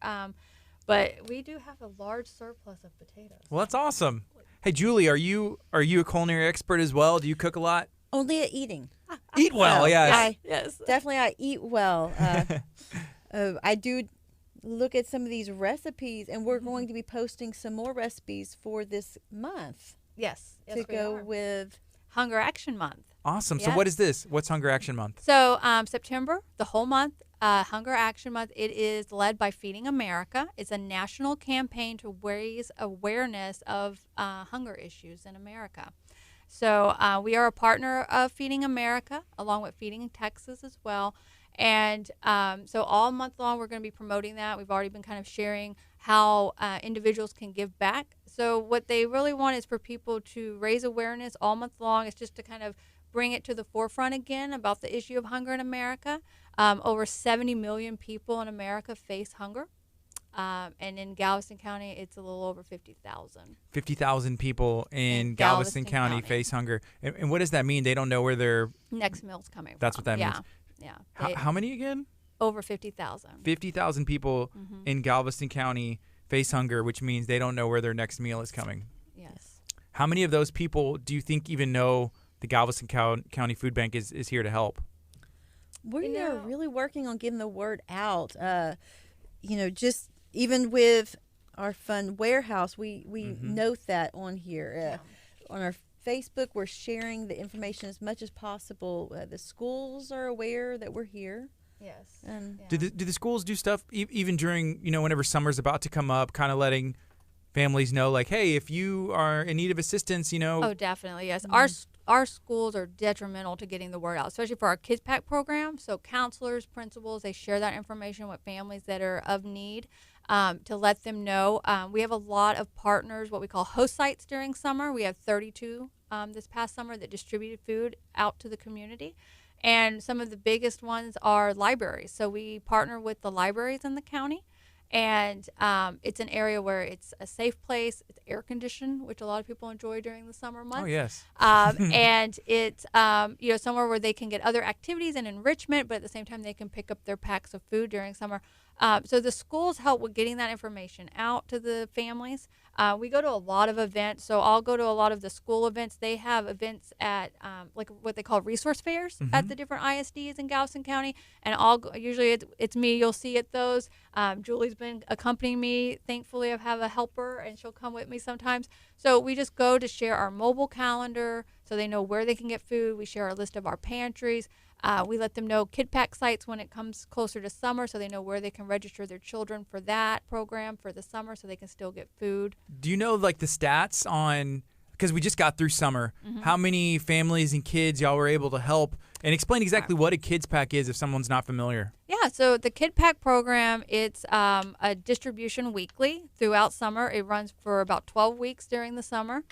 but we do have a large surplus of potatoes. Well, that's awesome. Hey, Julie, are you a culinary expert as well? Do you cook a lot? Only at eating. Eat well, yes. Yes. Definitely, I eat well. I do look at some of these recipes, and we're going to be posting some more recipes for this month Yes. to go with Hunger Action Month. Awesome. So Yes. what is this? What's Hunger Action Month? So September, the whole month, Hunger Action Month, it is led by Feeding America. It's a national campaign to raise awareness of hunger issues in America. So we are a partner of Feeding America, along with Feeding Texas as well. And so all month long, we're going to be promoting that. We've already been kind of sharing how individuals can give back. So what they really want is for people to raise awareness all month long. It's just to kind of bring it to the forefront again about the issue of hunger in America. Over 70 million people in America face hunger. And in Galveston County, it's a little over 50,000. 50,000 people in Galveston County face hunger. And what does that mean? They don't know where their next meal's coming from. That's what that means. Yeah. How many again? Over 50,000. 50,000 people in Galveston County face hunger, which means they don't know where their next meal is coming. Yes. How many of those people do you think even know the Galveston County Food Bank is here to help? We are really working on getting the word out. Just even with our fun warehouse, we note that on here. On our Facebook, we're sharing the information as much as possible. The schools are aware that we're here. Yes. Do the schools do stuff even during, whenever summer's about to come up, kind of letting families know, like, hey, if you are in need of assistance, Oh, definitely, yes. Our schools are detrimental to getting the word out, especially for our Kids Pack program. So counselors, principals, they share that information with families that are of need to let them know. We have a lot of partners, what we call host sites during summer. We have 32 this past summer that distributed food out to the community. And some of the biggest ones are libraries. So we partner with the libraries in the county. And it's an area where it's a safe place. It's air conditioned, which a lot of people enjoy during the summer months. Oh, yes. And it's somewhere where they can get other activities and enrichment, but at the same time they can pick up their packs of food during summer. So the schools help with getting that information out to the families. We go to a lot of events. So I'll go to a lot of the school events. They have events at like what they call resource fairs at the different ISDs in Galveston County. And usually it's me you'll see at those. Julie's been accompanying me. Thankfully, I have a helper, and she'll come with me sometimes. So we just go to share our mobile calendar so they know where they can get food. We share a list of our pantries. We let them know Kid Pack sites when it comes closer to summer so they know where they can register their children for that program for the summer so they can still get food. Do you know, like, the stats on, because we just got through summer, how many families and kids y'all were able to help? And explain exactly what a Kids Pack is if someone's not familiar. Yeah, so the Kid Pack program, it's a distribution weekly throughout summer. It runs for about 12 weeks during the summer.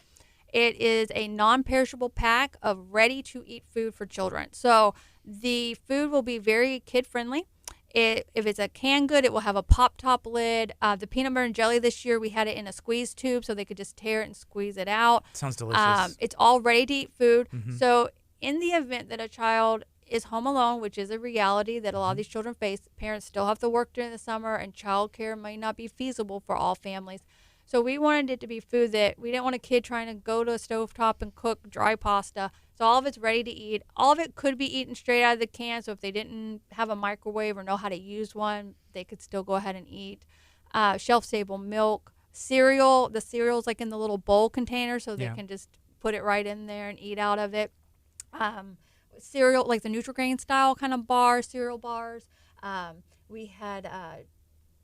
It is a non-perishable pack of ready-to-eat food for children. So the food will be very kid-friendly. If it's a canned good, it will have a pop-top lid. The peanut butter and jelly this year, we had it in a squeeze tube so they could just tear it and squeeze it out. Sounds delicious. It's all ready-to-eat food. So in the event that a child is home alone, which is a reality that a lot of these children face, parents still have to work during the summer, and childcare might not be feasible for all families. So we wanted it to be food that we didn't want a kid trying to go to a stovetop and cook dry pasta. So all of it's ready to eat. All of it could be eaten straight out of the can. So if they didn't have a microwave or know how to use one, they could still go ahead and eat. Shelf-stable milk, cereal. The cereal's like in the little bowl container, so they can just put it right in there and eat out of it. cereal, like the Nutri-Grain style kind of bars, cereal bars. We had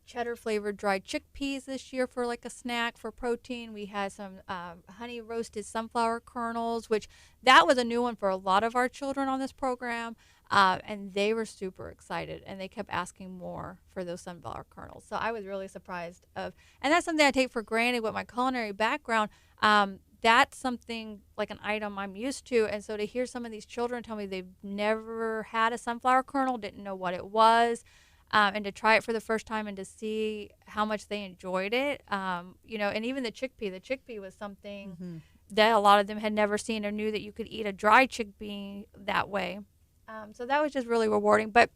cheddar flavored dried chickpeas this year for like a snack for protein. We had some honey roasted sunflower kernels, which that was a new one for a lot of our children on this program. And they were super excited, and they kept asking more for those sunflower kernels. So I was really surprised and that's something I take for granted with my culinary background. That's something like an item I'm used to. And so to hear some of these children tell me they've never had a sunflower kernel, didn't know what it was, and to try it for the first time and to see how much they enjoyed it, and even the chickpea was something that a lot of them had never seen or knew that you could eat a dry chickpea that way. So that was just really rewarding. But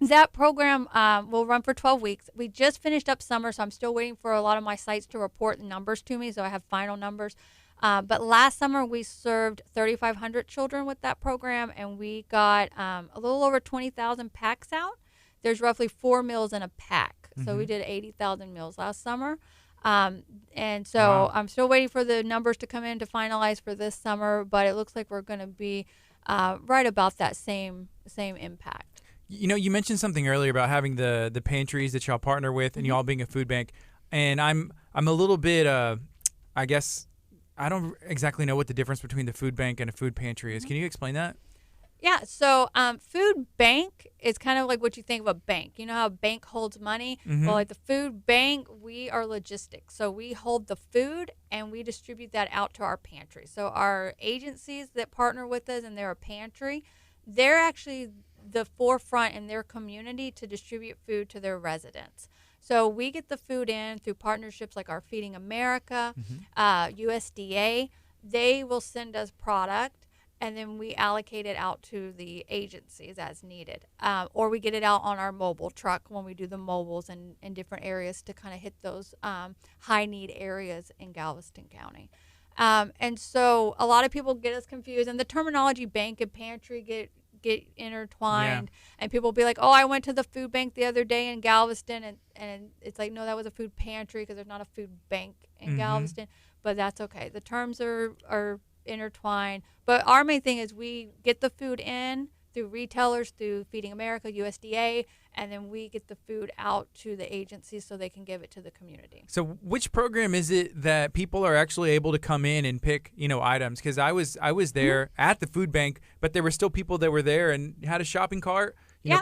that program will run for 12 weeks. We just finished up summer, so I'm still waiting for a lot of my sites to report the numbers to me, so I have final numbers. But last summer, we served 3,500 children with that program, and we got a little over 20,000 packs out. There's roughly 4 meals in a pack. So we did 80,000 meals last summer. And so Wow. I'm still waiting for the numbers to come in to finalize for this summer, but it looks like we're going to be right about that same impact. You mentioned something earlier about having the pantries that y'all partner with and y'all being a food bank. And I'm a little bit, I guess, I don't exactly know what the difference between the food bank and a food pantry is. Can you explain that? Yeah, so food bank is kind of like what you think of a bank. You know how a bank holds money? Well, like the food bank, we are logistics. So we hold the food and we distribute that out to our pantry. So our agencies that partner with us and they're a pantry, they're actually the forefront in their community to distribute food to their residents. So we get the food in through partnerships like our Feeding America, USDA. They will send us product, and then we allocate it out to the agencies as needed. Or we get it out on our mobile truck when we do the mobiles in different areas to kind of hit those high-need areas in Galveston County. And so a lot of people get us confused, and the terminology bank and pantry get intertwined, and people will be like, oh, I went to the food bank the other day in Galveston, and it's like, no, that was a food pantry because there's not a food bank in Galveston, but that's okay. The terms are intertwined, but our main thing is we get the food in through retailers, through Feeding America, USDA, and then we get the food out to the agencies so they can give it to the community. So which program is it that people are actually able to come in and pick, items? Because I was there at the food bank, but there were still people that were there and had a shopping cart.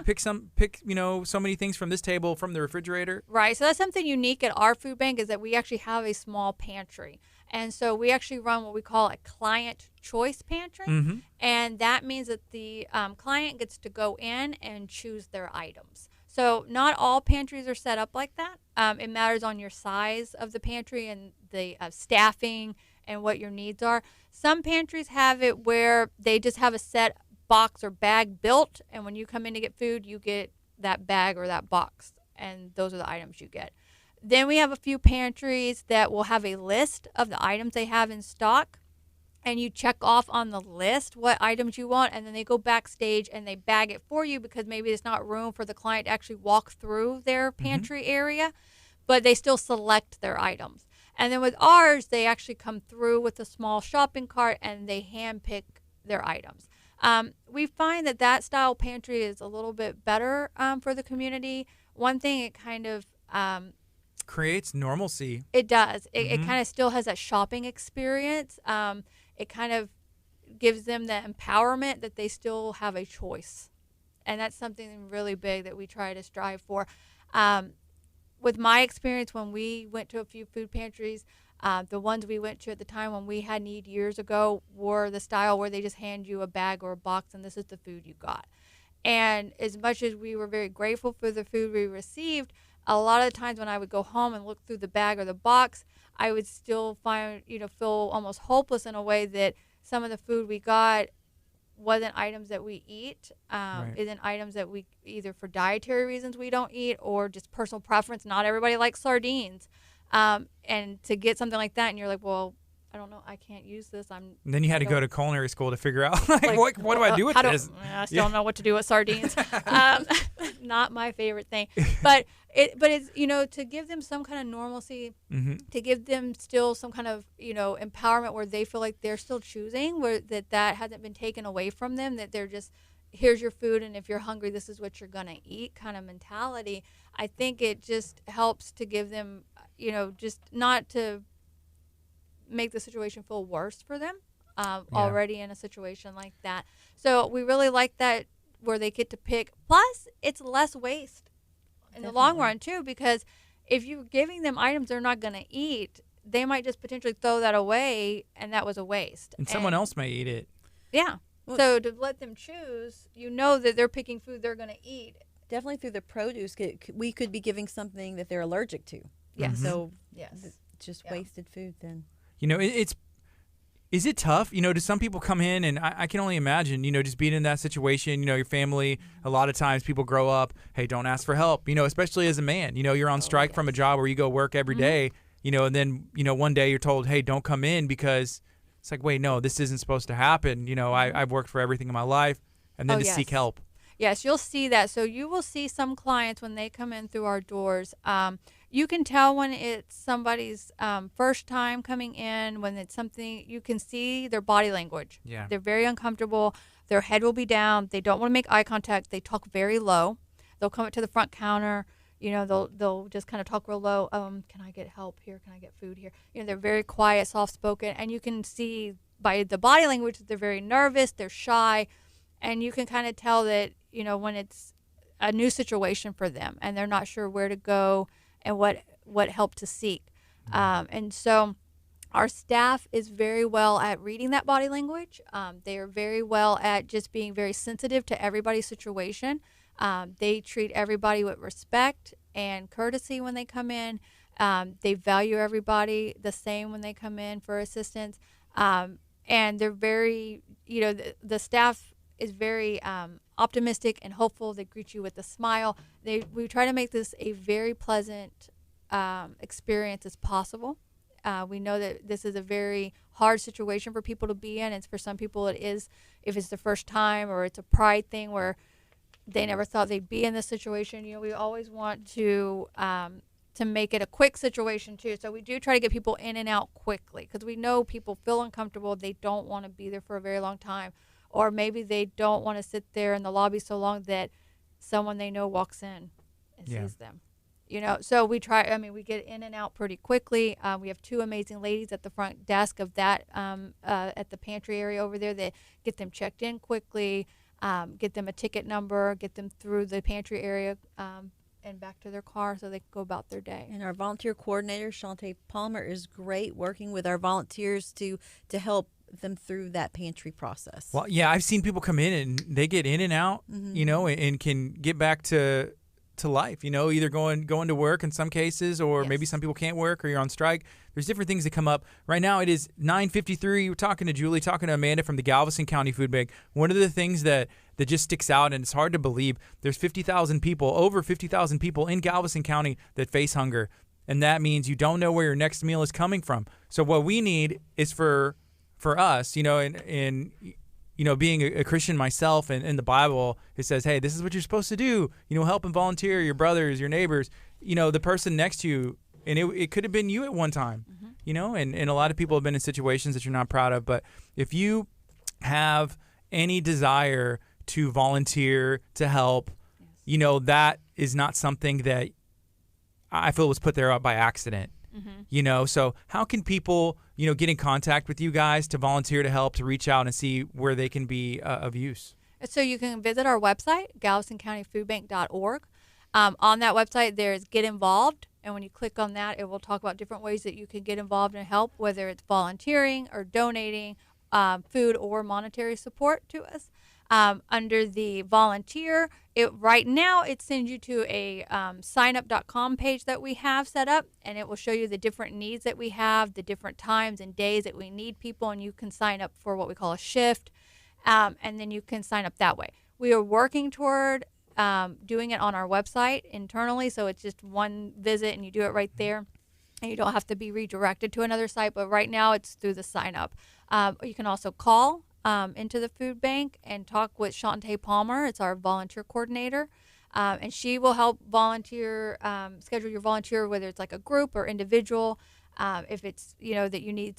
Pick so many things from this table, from the refrigerator. Right. So that's something unique at our food bank is that we actually have a small pantry. And so we actually run what we call a client choice pantry. And that means that the client gets to go in and choose their items. So not all pantries are set up like that. It matters on your size of the pantry and the staffing and what your needs are. Some pantries have it where they just have a set box or bag built, and when you come in to get food, you get that bag or that box, and those are the items you get. Then we have a few pantries that will have a list of the items they have in stock, and you check off on the list what items you want, and then they go backstage and they bag it for you because maybe there's not room for the client to actually walk through their pantry area, but they still select their items. And then with ours, they actually come through with a small shopping cart and they hand pick their items. We find that style pantry is a little bit better for the community. One thing, it kind of creates normalcy. It does. It kind of still has that shopping experience. It kind of gives them the empowerment that they still have a choice. And that's something really big that we try to strive for. With my experience, when we went to a few food pantries, the ones we went to at the time when we had need years ago were the style where they just hand you a bag or a box and this is the food you got. And as much as we were very grateful for the food we received, a lot of the times when I would go home and look through the bag or the box, I would still feel almost hopeless in a way that some of the food we got wasn't items that we eat, isn't items that we either for dietary reasons we don't eat or just personal preference. Not everybody likes sardines. And to get something like that and you're like, well, I don't know, I can't use this. And then you had to go to culinary school to figure out what do I do with this? I still don't know what to do with sardines. not my favorite thing. But it's, to give them some kind of normalcy, to give them still some kind of, empowerment where they feel like they're still choosing, where that hasn't been taken away from them, that they're just, here's your food, and if you're hungry, this is what you're going to eat kind of mentality. I think it just helps to give them, just not to make the situation feel worse for them already in a situation like that. So we really like that, where they get to pick. Plus, it's less waste in the long run, too, because if you're giving them items they're not going to eat, they might just potentially throw that away, and that was a waste. And someone else may eat it. Yeah. Well, so to let them choose, that they're picking food they're going to eat. Definitely through the produce, we could be giving something that they're allergic to. Yes. So yes, just wasted food then. Is it tough? Do some people come in, and I can only imagine, just being in that situation, your family, a lot of times people grow up, hey, don't ask for help, especially as a man, you're on strike from a job where you go work every day, and then, one day you're told, hey, don't come in, because it's like, wait, no, this isn't supposed to happen. I've worked for everything in my life, and then seek help. Yes, you'll see that. So you will see some clients when they come in through our doors. You can tell when it's somebody's first time coming in, when it's something, you can see their body language. Yeah. They're very uncomfortable. Their head will be down. They don't want to make eye contact. They talk very low. They'll come up to the front counter. They'll just kind of talk real low. Can I get help here? Can I get food here? They're very quiet, soft-spoken. And you can see by the body language that they're very nervous. They're shy. And you can kind of tell that, when it's a new situation for them and they're not sure where to go and what help to seek. And so our staff is very well at reading that body language. They are very well at just being very sensitive to everybody's situation. They treat everybody with respect and courtesy when they come in. They value everybody the same when they come in for assistance. And they're very, the staff is very optimistic and hopeful. They greet you with a smile. We try to make this a very pleasant experience as possible. We know that this is a very hard situation for people to be in. It's for some people it is, if it's the first time, or it's a pride thing where they never thought they'd be in this situation. We always want to make it a quick situation too. So we do try to get people in and out quickly, because we know people feel uncomfortable. They don't want to be there for a very long time. Or maybe they don't want to sit there in the lobby so long that someone they know walks in and sees them. So we we get in and out pretty quickly. We have two amazing ladies at the front desk of that, at the pantry area over there, that get them checked in quickly, get them a ticket number, get them through the pantry area, and back to their car so they can go about their day. And our volunteer coordinator, Shantae Palmer, is great working with our volunteers to help them through that pantry process. Well, yeah, I've seen people come in and they get in and out, and can get back to life, either going to work in some cases, or maybe some people can't work, or you're on strike. There's different things that come up. Right now it is 9:53. We're talking to Julie, talking to Amanda from the Galveston County Food Bank. One of the things that just sticks out, and it's hard to believe, there's over 50,000 people in Galveston County that face hunger. And that means you don't know where your next meal is coming from. So what we need is for us, and being a Christian myself, and in the Bible, it says, hey, this is what you're supposed to do. Help and volunteer your brothers, your neighbors, the person next to you. And it could have been you at one time, and a lot of people have been in situations that you're not proud of. But if you have any desire to volunteer, to help, that is not something that I feel was put there by accident. So how can people, get in contact with you guys to volunteer, to help, to reach out and see where they can be of use? So you can visit our website, galvestoncountyfoodbank.org. On that website, there's Get Involved. And when you click on that, it will talk about different ways that you can get involved and help, whether it's volunteering or donating food or monetary support to us. Under the volunteer, right now it sends you to a signup.com page that we have set up, and it will show you the different needs that we have, the different times and days that we need people, and you can sign up for what we call a shift, and then you can sign up that way. We are working toward doing it on our website internally, so it's just one visit and you do it right there, and you don't have to be redirected to another site, but right now it's through the sign up. You can also call into the food bank and talk with Shantae Palmer. It's our volunteer coordinator. And she will help volunteer, schedule your volunteer, whether it's like a group or individual. If it's, that you need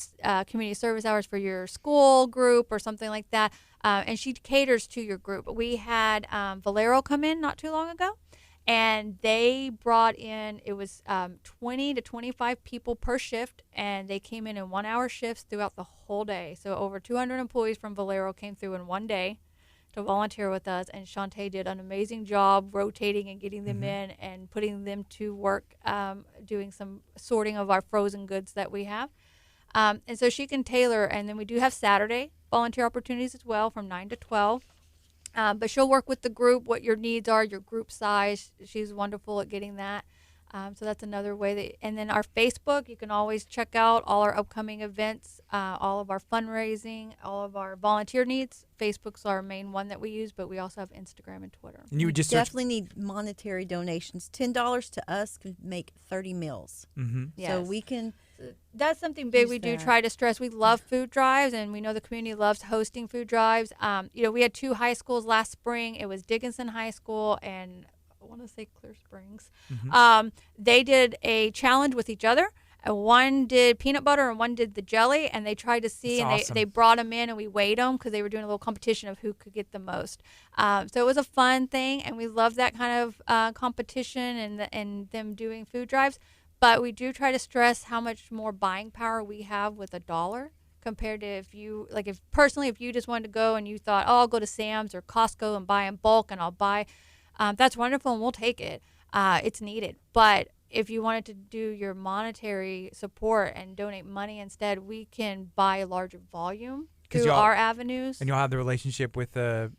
community service hours for your school group or something like that. And she caters to your group. We had Valero come in not too long ago, and they brought in, it was 20 to 25 people per shift, and they came in 1 hour shifts throughout the whole day. So over 200 employees from Valero came through in one day to volunteer with us, and Shantae did an amazing job rotating and getting them in and putting them to work, doing some sorting of our frozen goods that we have. And so she can tailor, and then we do have Saturday volunteer opportunities as well from 9 to 12. But she'll work with the group, what your needs are, your group size. She's wonderful at getting that. So that's another way. And then our Facebook, you can always check out all our upcoming events, all of our fundraising, all of our volunteer needs. Facebook's our main one that we use, but we also have Instagram and Twitter. And you would just definitely need monetary donations. $10 to us can make 30 meals. Yes. So we can. That's something big use we do that. try to stress. We love food drives, and we know the community loves hosting food drives. We had 2 high schools last spring. It was Dickinson High School and I want to say Clear Springs. They did a challenge with each other. One did peanut butter and one did the jelly, and they tried to see, That's and awesome. they brought them in and we weighed them because they were doing a little competition of who could get the most. So it was a fun thing, and we love that kind of competition and them doing food drives. But we do try to stress how much more buying power we have with $1 compared to if you just wanted to go and you thought, oh, I'll go to Sam's or Costco and buy in bulk and I'll buy. That's wonderful, and we'll take it. It's needed. But if you wanted to do your monetary support and donate money instead, we can buy a larger volume through our avenues. And you'll have the relationship with the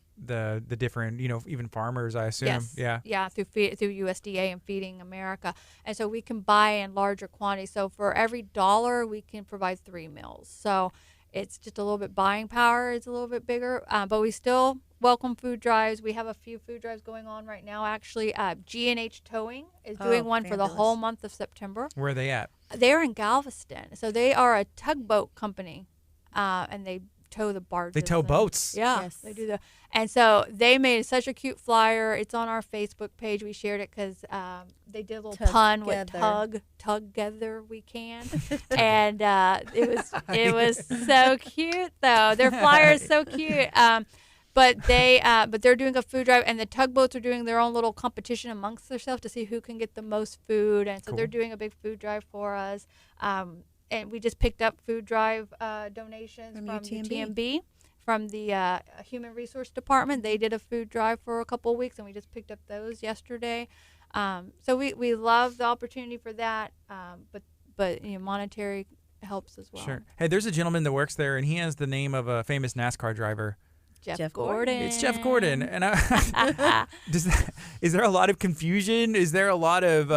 different, even farmers, I assume. Yes. Yeah, through USDA and Feeding America. And so we can buy in larger quantities. So for every $1, we can provide 3 meals. So it's just a little bit buying power is a little bit bigger, but we still welcome food drives. We have a few food drives going on right now. Actually, G&H Towing is doing one for the whole month of September. Where are they at? They're in Galveston. So they are a tugboat company, and they tow the barges. They tow boats. Yeah, Yes. they do and so they made such a cute flyer. It's on our Facebook page. We shared it because they did a little pun with together we can, and it was so cute though. Their flyer is so cute. But they're doing a food drive, and the tugboats are doing their own little competition amongst themselves to see who can get the most food, and so they're doing a big food drive for us. And we just picked up food drive donations from UTMB, from the Human Resource Department. They did a food drive for a couple of weeks, and we just picked up those yesterday. So we love the opportunity for that, but monetary helps as well. Sure. Hey, there's a gentleman that works there, and he has the name of a famous NASCAR driver. Jeff Gordon. It's Jeff Gordon, and is there a lot of confusion? Is there a lot of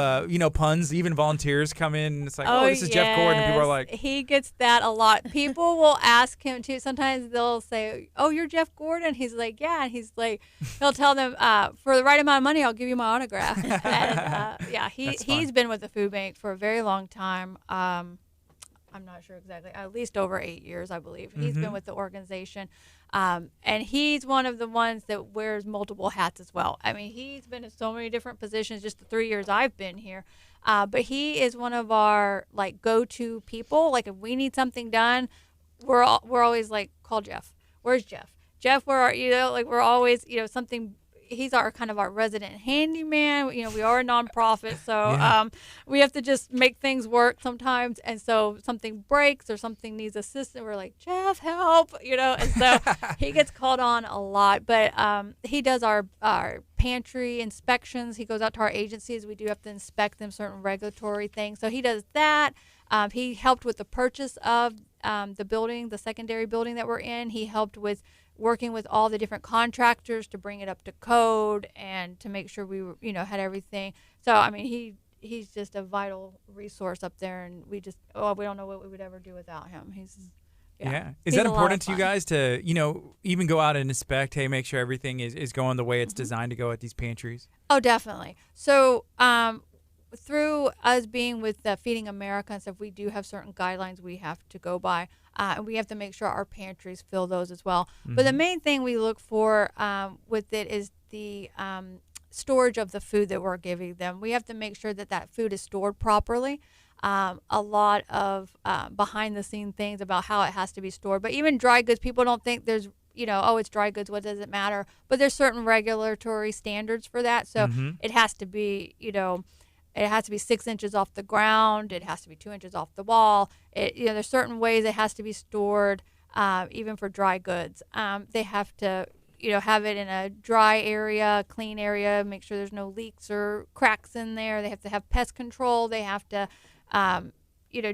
puns? Even volunteers come in, and it's like, oh, this is Jeff Gordon, and people are like, he gets that a lot. People will ask him too. Sometimes they'll say, oh, you're Jeff Gordon. He's like, yeah, and he's like, he'll tell them, for the right amount of money, I'll give you my autograph. And he's been with the food bank for a very long time. I'm not sure exactly, at least over 8 years, I believe. He's been with the organization. And he's one of the ones that wears multiple hats as well. I mean, he's been in so many different positions just the 3 years I've been here. But he is one of our go-to people. Like if we need something done, we're always like, call Jeff. Where's Jeff? Jeff, where are you? We're always, something. He's our kind of our resident handyman. We are a nonprofit, so we have to just make things work sometimes. And so something breaks or something needs assistance, we're like, Jeff, help, And so he gets called on a lot. But he does our pantry inspections. He goes out to our agencies. We do have to inspect them, certain regulatory things. So he does that. He helped with the purchase of the building, the secondary building that we're in. He helped with working with all the different contractors to bring it up to code and to make sure we were, had everything. So, I mean, he's just a vital resource up there, and we don't know what we would ever do without him. Is that important to you guys to, even go out and inspect, make sure everything is going the way it's designed to go at these pantries? Oh, definitely. So, through us being with Feeding America and stuff, we do have certain guidelines we have to go by, and we have to make sure our pantries fill those as well. But the main thing we look for with it is the storage of the food that we're giving them. We have to make sure that that food is stored properly. A lot of behind the scene things about how it has to be stored. But even dry goods, people don't think there's, oh, it's dry goods, what does it matter? But there's certain regulatory standards for that. So it has to be, it has to be 6 inches off the ground. It has to be 2 inches off the wall. There's certain ways it has to be stored, even for dry goods. They have to, have it in a dry area, clean area, make sure there's no leaks or cracks in there. They have to have pest control. They have to,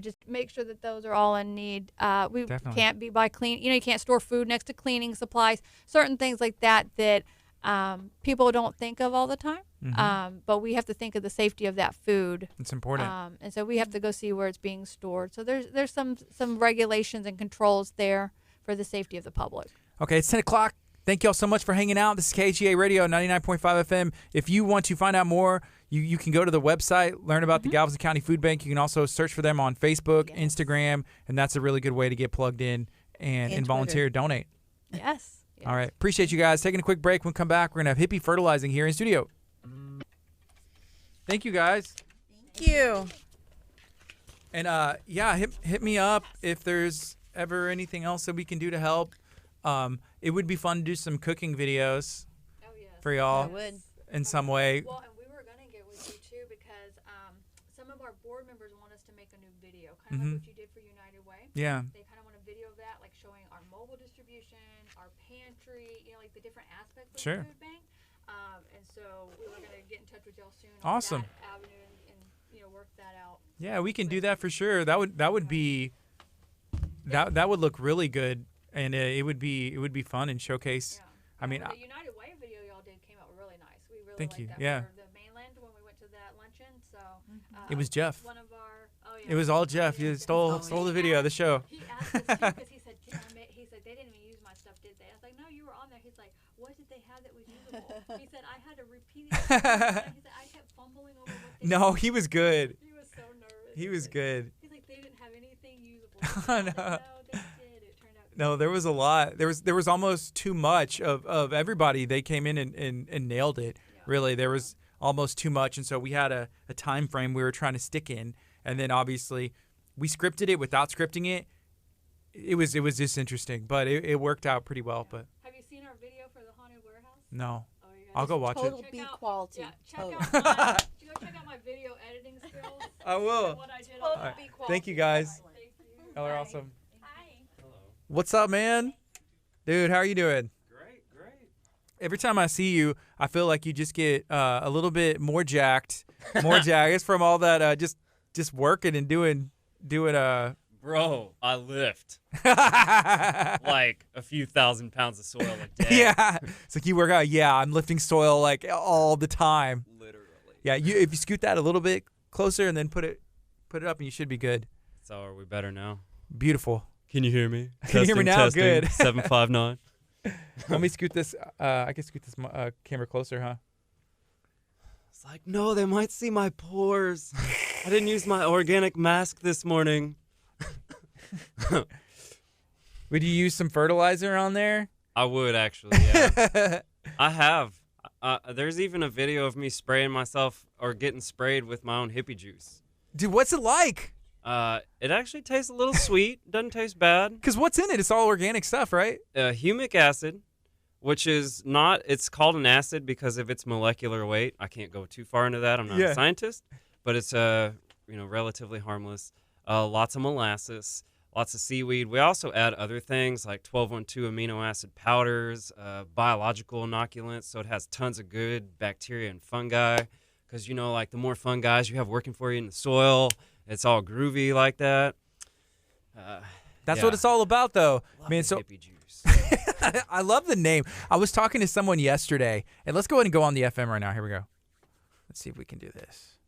just make sure that those are all in need. We can't be by clean, you can't store food next to cleaning supplies, certain things like that people don't think of all the time. But we have to think of the safety of that food. It's important. And so we have to go see where it's being stored. So there's some regulations and controls there for the safety of the public. Okay, it's 10 o'clock. Thank you all so much for hanging out. This is KHEA Radio, 99.5 FM. If you want to find out more, you can go to the website, learn about the Galveston County Food Bank. You can also search for them on Facebook, Instagram, and that's a really good way to get plugged in and volunteer, donate. Yes. All right. Appreciate you guys. Taking a quick break. When we come back, we're going to have Hippie Fertilizing here in studio. Thank you, guys. Thank you. And, hit me up if there's ever anything else that we can do to help. It would be fun to do some cooking videos for y'all in some way. Well, and we were going to get with you, too, because some of our board members want us to make a new video, kind of like what you did for United Way. Yeah. They kind of want a video of that, like showing our mobile distribution, our pantry, like the different aspects of the food bank. And so we were going to get in touch with y'all soon on that avenue and work that out. Yeah, we can do that for sure. That would be that would look really good. And it would be fun and showcase. Yeah. I mean, the United Way video y'all did came out really nice. We really thank you. That yeah. For the mainland when we went to that luncheon. So it was Jeff. One of our. Oh yeah. It was all Jeff. He stole the video of the show. He asked us because he said they didn't even use my stuff, did they? I was like, no, you were on there. He's like, what did they have that was usable? He said I had to repeat it. He said I kept fumbling over what they. No, he was good. He was so nervous. He was good. He's like, they didn't have anything usable. No. No, there was a lot. There was almost too much of everybody. They came in and nailed it. Yeah. Really, there was almost too much, and so we had a time frame we were trying to stick in. And then obviously, we scripted it without scripting it. It was just interesting, but it worked out pretty well. Yeah. But have you seen our video for the haunted warehouse? No. Oh, I'll go watch total it. B quality. Yeah, check out my video editing skills. I will. What I did Total right. B quality. Thank you guys. Thank you. Y'all are awesome. Hello. What's up, man? Dude, how are you doing? Great. Every time I see you, I feel like you just get a little bit more jacked. It's from all that just working and doing. Bro, I lift like a few thousand pounds of soil a day. Yeah, it's like you work out. Yeah, I'm lifting soil like all the time. Literally. Yeah, if you scoot that a little bit closer and then put it up, and you should be good. So are we better now? Beautiful. Can you hear me? Can you hear me now? Testing. Good. 759. Let me scoot this. I can scoot this camera closer, huh? It's like, no, they might see my pores. I didn't use my organic mask this morning. Would you use some fertilizer on there? I would actually, yeah. I have. There's even a video of me spraying myself or getting sprayed with my own hippie juice. Dude, what's it like? It actually tastes a little sweet. Doesn't taste bad. Because what's in it? It's all organic stuff, right? Humic acid, which is not, it's called an acid because of its molecular weight. I can't go too far into that. I'm not a scientist, but it's relatively harmless. Lots of molasses, lots of seaweed. We also add other things like 1212 amino acid powders, biological inoculants, so it has tons of good bacteria and fungi. Because, like the more fungi you have working for you in the soil, it's all groovy like that. That's what it's all about, though. Love hippie juice. I love the name. I was talking to someone yesterday, and let's go ahead and go on the FM right now. Here we go. Let's see if we can do this.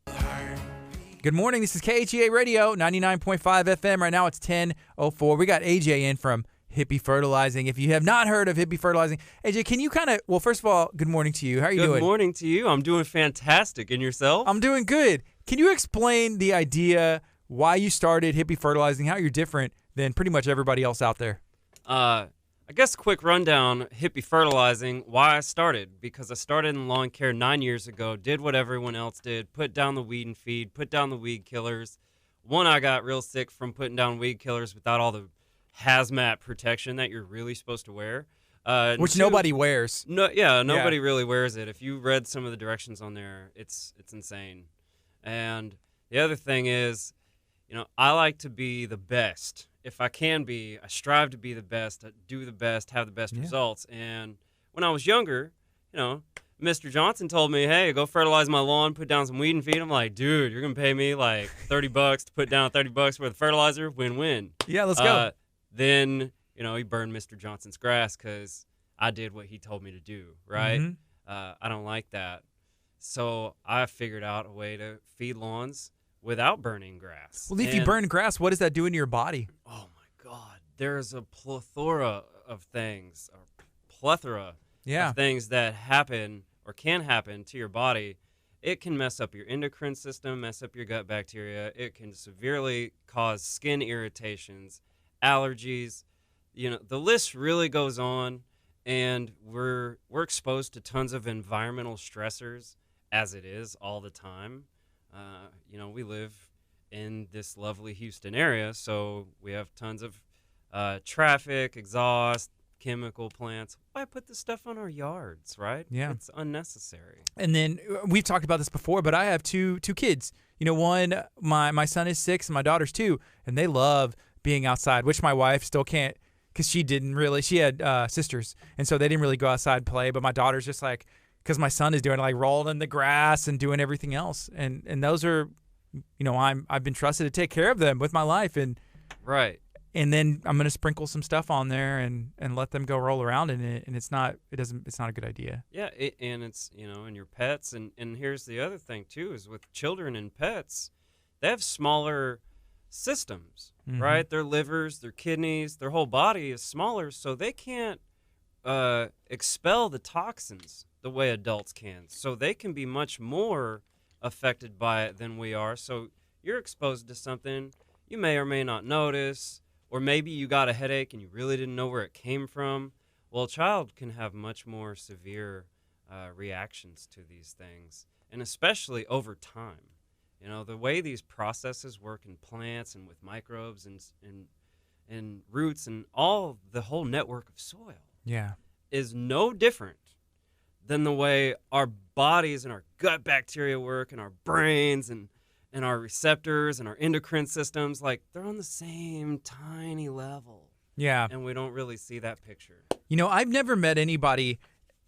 Good morning. This is KHEA Radio, 99.5 FM. Right now it's 10:04. We got AJ in from Hippie Fertilizing. If you have not heard of Hippie Fertilizing, AJ, can you well, first of all, good morning to you. How are you doing? Good morning to you. I'm doing fantastic. And yourself? I'm doing good. Can you explain the idea, why you started Hippie Fertilizing, how you're different than pretty much everybody else out there? I I guess quick rundown, hippie fertilizing, why I started. Because I started in lawn care 9 years ago, did what everyone else did, put down the weed and feed, put down the weed killers. One, I got real sick from putting down weed killers without all the hazmat protection that you're really supposed to wear. Which nobody wears. No, yeah, nobody really wears it. If you read some of the directions on there, it's insane. And the other thing is, I like to be the best. If I can be, I strive to be the best, do the best, have the best results. And when I was younger, Mr. Johnson told me, hey, go fertilize my lawn, put down some weed and feed. I'm like, dude, you're going to pay me like $30 to put down $30 for the fertilizer? Win-win. Yeah, let's go. Then, he burned Mr. Johnson's grass because I did what he told me to do, right? Mm-hmm. I don't like that. So I figured out a way to feed lawns without burning grass. Well, if you burn grass, what does that do into your body? Oh, my God. There's a plethora of things, of things that happen or can happen to your body. It can mess up your endocrine system, mess up your gut bacteria. It can severely cause skin irritations, allergies. The list really goes on, and we're exposed to tons of environmental stressors as it is all the time. We live in this lovely Houston area, so we have tons of traffic, exhaust, chemical plants. Why put this stuff on our yards, right? Yeah. It's unnecessary. And then we've talked about this before, but I have two kids. One, my son is 6 and my daughter's 2, and they love being outside, which my wife still can't because she had sisters, and so they didn't really go outside and play. But my daughter's just like, because my son is doing like rolling in the grass and doing everything else. And those are, I've been trusted to take care of them with my life. And right. And then I'm going to sprinkle some stuff on there and let them go roll around in it. And it's not a good idea. Yeah. And it's, and your pets. And here's the other thing too, is with children and pets, they have smaller systems, right? Their livers, their kidneys, their whole body is smaller. So they can't expel the toxins the way adults can. So they can be much more affected by it than we are. So you're exposed to something you may or may not notice, or maybe you got a headache and you really didn't know where it came from. Well, a child can have much more severe reactions to these things, and especially over time. The way these processes work in plants and with microbes and roots and all the whole network of soil is no different than the way our bodies and our gut bacteria work and our brains and our receptors and our endocrine systems. Like, they're on the same tiny level. Yeah. And we don't really see that picture. I've never met anybody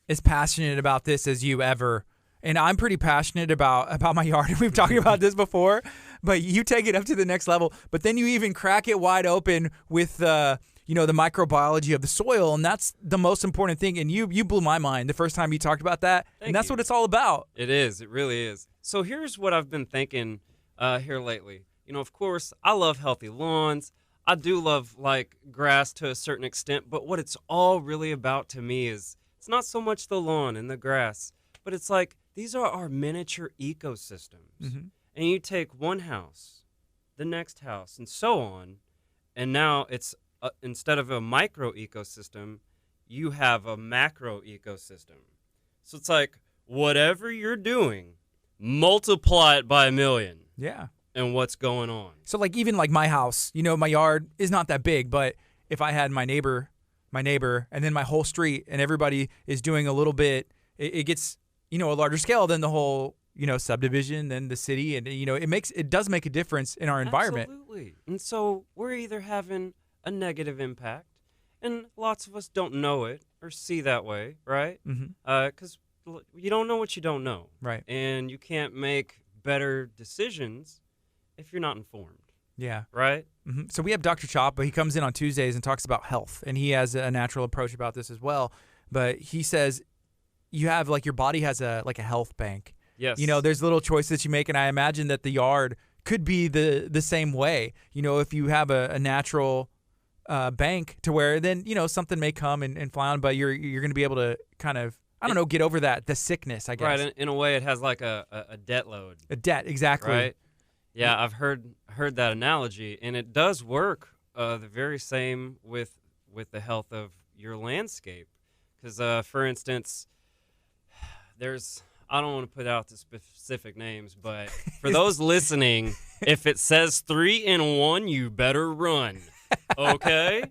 as passionate about this as you ever. And I'm pretty passionate about my yard. We've talked about this before, but you take it up to the next level. But then you even crack it wide open with the microbiology of the soil, and that's the most important thing. And you blew my mind the first time you talked about that. And that's what it's all about. It is. It really is. So here's what I've been thinking here lately. Of course, I love healthy lawns. I do love like grass to a certain extent, but what it's all really about to me is it's not so much the lawn and the grass, but it's like these are our miniature ecosystems. And you take one house, the next house, and so on, and now it's instead of a micro ecosystem, you have a macro ecosystem. So it's like whatever you're doing, multiply it by 1,000,000. Yeah. And what's going on. So like even like my house, my yard is not that big, but if I had my neighbor, and then my whole street, and everybody is doing a little bit, it gets, a larger scale than the whole, subdivision, then the city, and it does make a difference in our environment. Absolutely. And so we're either having a negative impact, and lots of us don't know it or see that way, right? Because you don't know what you don't know, right? And you can't make better decisions if you're not informed. Yeah. Right? So we have Dr. Chop, but he comes in on Tuesdays and talks about health, and he has a natural approach about this as well. But he says you have like your body has a health bank. Yes. There's little choices you make, and I imagine that the yard could be the same way. If you have a natural bank to where then something may come and fly on, but you're going to be able to kind of get over the sickness, I guess. Right. In a way, it has like a debt load. A debt, exactly. Right. Yeah, I've heard that analogy, and it does work the very same with the health of your landscape. Because, for instance, I don't want to put out the specific names, but for those listening, if it says 3-in-1, you better run. Okay?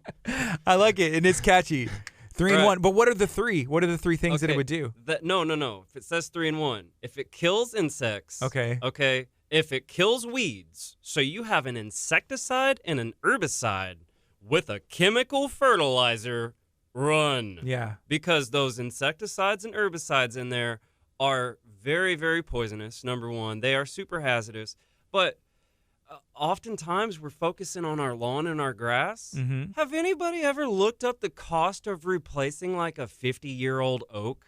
I like it, and it's catchy. 3-in-1. Right. But what are the three? What are the three things that it Okay, would do? No. If it says 3-in-1, if it kills insects, Okay. If it kills weeds, so you have an insecticide and an herbicide with a chemical fertilizer, run. Yeah. Because those insecticides and herbicides in there are very, very poisonous, number one. They are super hazardous. But oftentimes we're focusing on our lawn and our grass. Mm-hmm. Have anybody ever looked up the cost of replacing like a 50-year-old oak?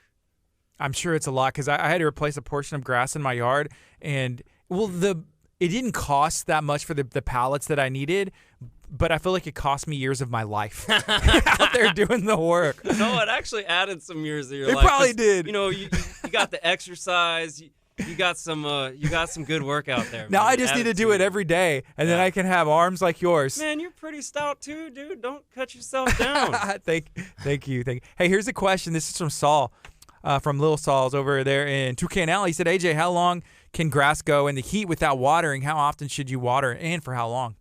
I'm sure it's a lot because I had to replace a portion of grass in my yard, and it didn't cost that much for the pallets that I needed, but I feel like it cost me years of my life out there doing the work. No, it actually added some years of your life. It probably did. You know, you got the exercise. You got some good work out there. Now man. I just need to do it every day, and then I can have arms like yours. Man, you're pretty stout too, dude. Don't cut yourself down. Thank you. Hey, here's a question. This is from Saul, from Little Saul's over there in Toucan Alley. He said, AJ, how long can grass go in the heat without watering? How often should you water, and for how long?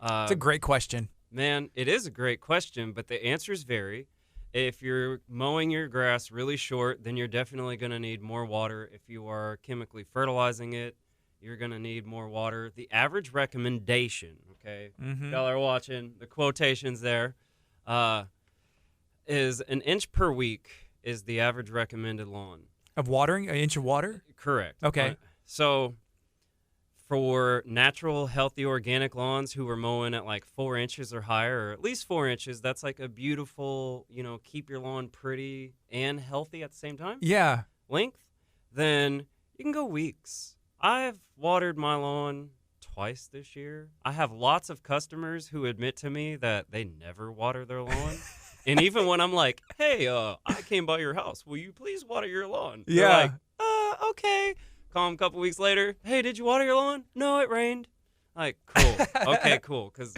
It's a great question. Man, it is a great question, but the answers vary. If you're mowing your grass really short, then you're definitely going to need more water. If you are chemically fertilizing it, you're going to need more water. The average recommendation, okay, y'all are watching the quotations there, is 1 inch per week is the average recommended lawn. Of watering? 1 inch of water? Correct. Okay. So for natural, healthy, organic lawns who are mowing at like 4 inches or higher, or at least 4 inches, that's like a beautiful, keep your lawn pretty and healthy at the same time. Yeah. Length, then you can go weeks. I've watered my lawn twice this year. I have lots of customers who admit to me that they never water their lawn. And even when I'm like, hey, I came by your house, will you please water your lawn? They're like, okay. Call them a couple weeks later. Hey, did you water your lawn? No, it rained. Like, cool. Okay, cool. Because,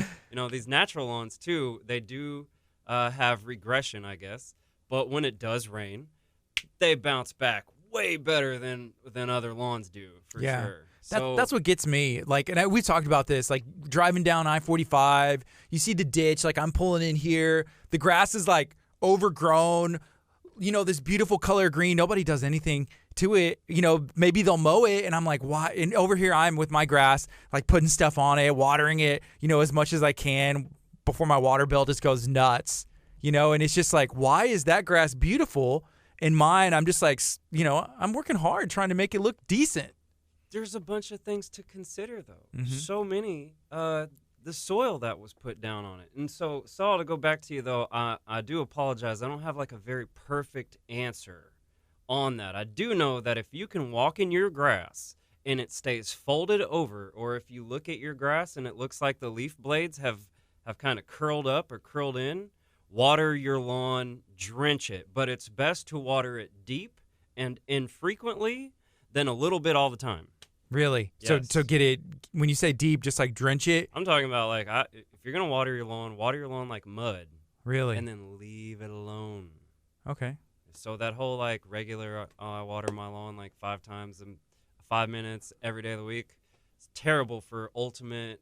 these natural lawns, too, they do have regression, I guess. But when it does rain, they bounce back way better than other lawns do, for sure. So that's what gets me. Like, and we talked about this, like driving down I-45, you see the ditch, like I'm pulling in here. The grass is like overgrown, this beautiful color green. Nobody does anything to it. Maybe they'll mow it, and I'm like, why? And over here I'm with my grass, like putting stuff on it, watering it, as much as I can before my water bill just goes nuts, and it's just like, why is that grass beautiful? And mine, I'm just like, I'm working hard trying to make it look decent. There's a bunch of things to consider, though. Mm-hmm. So many. The soil that was put down on it. And so, Saul, to go back to you, though, I do apologize. I don't have like a very perfect answer on that. I do know that if you can walk in your grass and it stays folded over, or if you look at your grass and it looks like the leaf blades have kind of curled up or curled in, water your lawn, drench it. But it's best to water it deep and infrequently than a little bit all the time. Really? Yes. So get it, when you say deep, just like drench it? I'm talking about like, if you're going to water your lawn like mud. Really? And then leave it alone. Okay. So that whole like regular, I water my lawn like 5 times in 5 minutes every day of the week, it's terrible for ultimate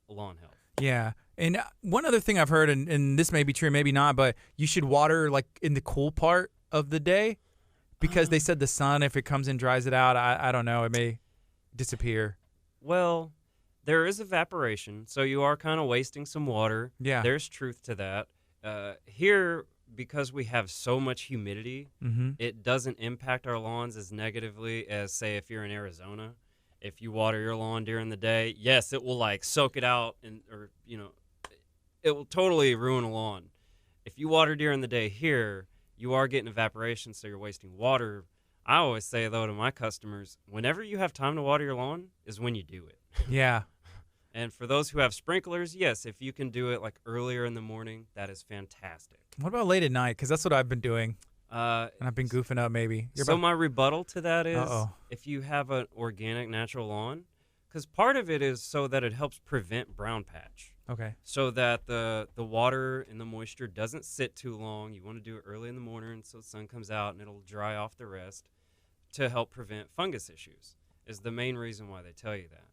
lawn health. Yeah. And one other thing I've heard, and this may be true, maybe not, but you should water like in the cool part of the day because they said the sun, if it comes and dries it out, I don't know, it may disappear. Well, there is evaporation, so you are kind of wasting some water. Yeah. There's truth to that. Here, because we have so much humidity, it doesn't impact our lawns as negatively as, say, if you're in Arizona. If you water your lawn during the day, yes, it will like soak it out it will totally ruin a lawn. If you water during the day here, you are getting evaporation, so you're wasting water. I always say, though, to my customers, whenever you have time to water your lawn is when you do it. Yeah. And for those who have sprinklers, yes, if you can do it like earlier in the morning, that is fantastic. What about late at night? Because that's what I've been doing. And I've been goofing up maybe. My rebuttal to that is if you have an organic natural lawn, because part of it is so that it helps prevent brown patch. Okay. so that the water and the moisture doesn't sit too long. You want to do it early in the morning so the sun comes out and it'll dry off the rest to help prevent fungus issues is the main reason why they tell you that.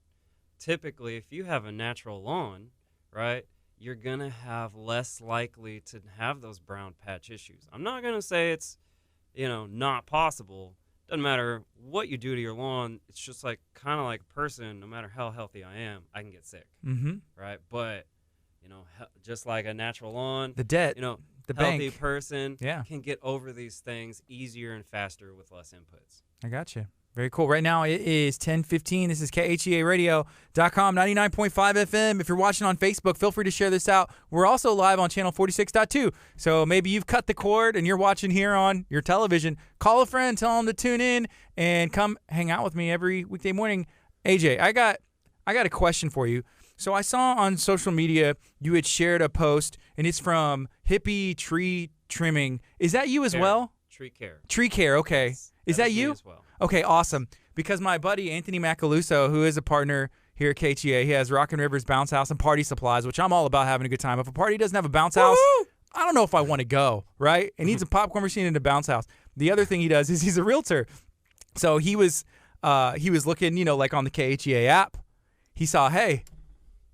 Typically, if you have a natural lawn, right, you're going to have less likely to have those brown patch issues. I'm not going to say it's, not possible. Doesn't matter what you do to your lawn. It's just like kind of like a person, no matter how healthy I am, I can get sick. Mm-hmm. Right. But, just like a natural lawn, The debt, the healthy bank. person Yeah. can get over these things easier and faster with less inputs. I got you. Very cool. Right now it is 10:15. This is KHEARadio.com, 99.5 FM. If you're watching on Facebook, feel free to share this out. We're also live on channel 46.2. So maybe you've cut the cord and you're watching here on your television. Call a friend, tell them to tune in, and come hang out with me every weekday morning. AJ, I got a question for you. So I saw on social media you had shared a post, and it's from Hippie Tree Trimming. Is that you as well? Tree care. Tree care, okay. Yes, Is that me you? as well. Okay, awesome. Because my buddy Anthony Macaluso, who is a partner here at KHEA, he has Rockin' Rivers Bounce House and Party Supplies, which I'm all about having a good time. If a party doesn't have a bounce house, I don't know if I want to go, right? It needs a popcorn machine and a bounce house. The other thing he does is he's a realtor. So he was looking, like on the KHEA app. He saw, hey,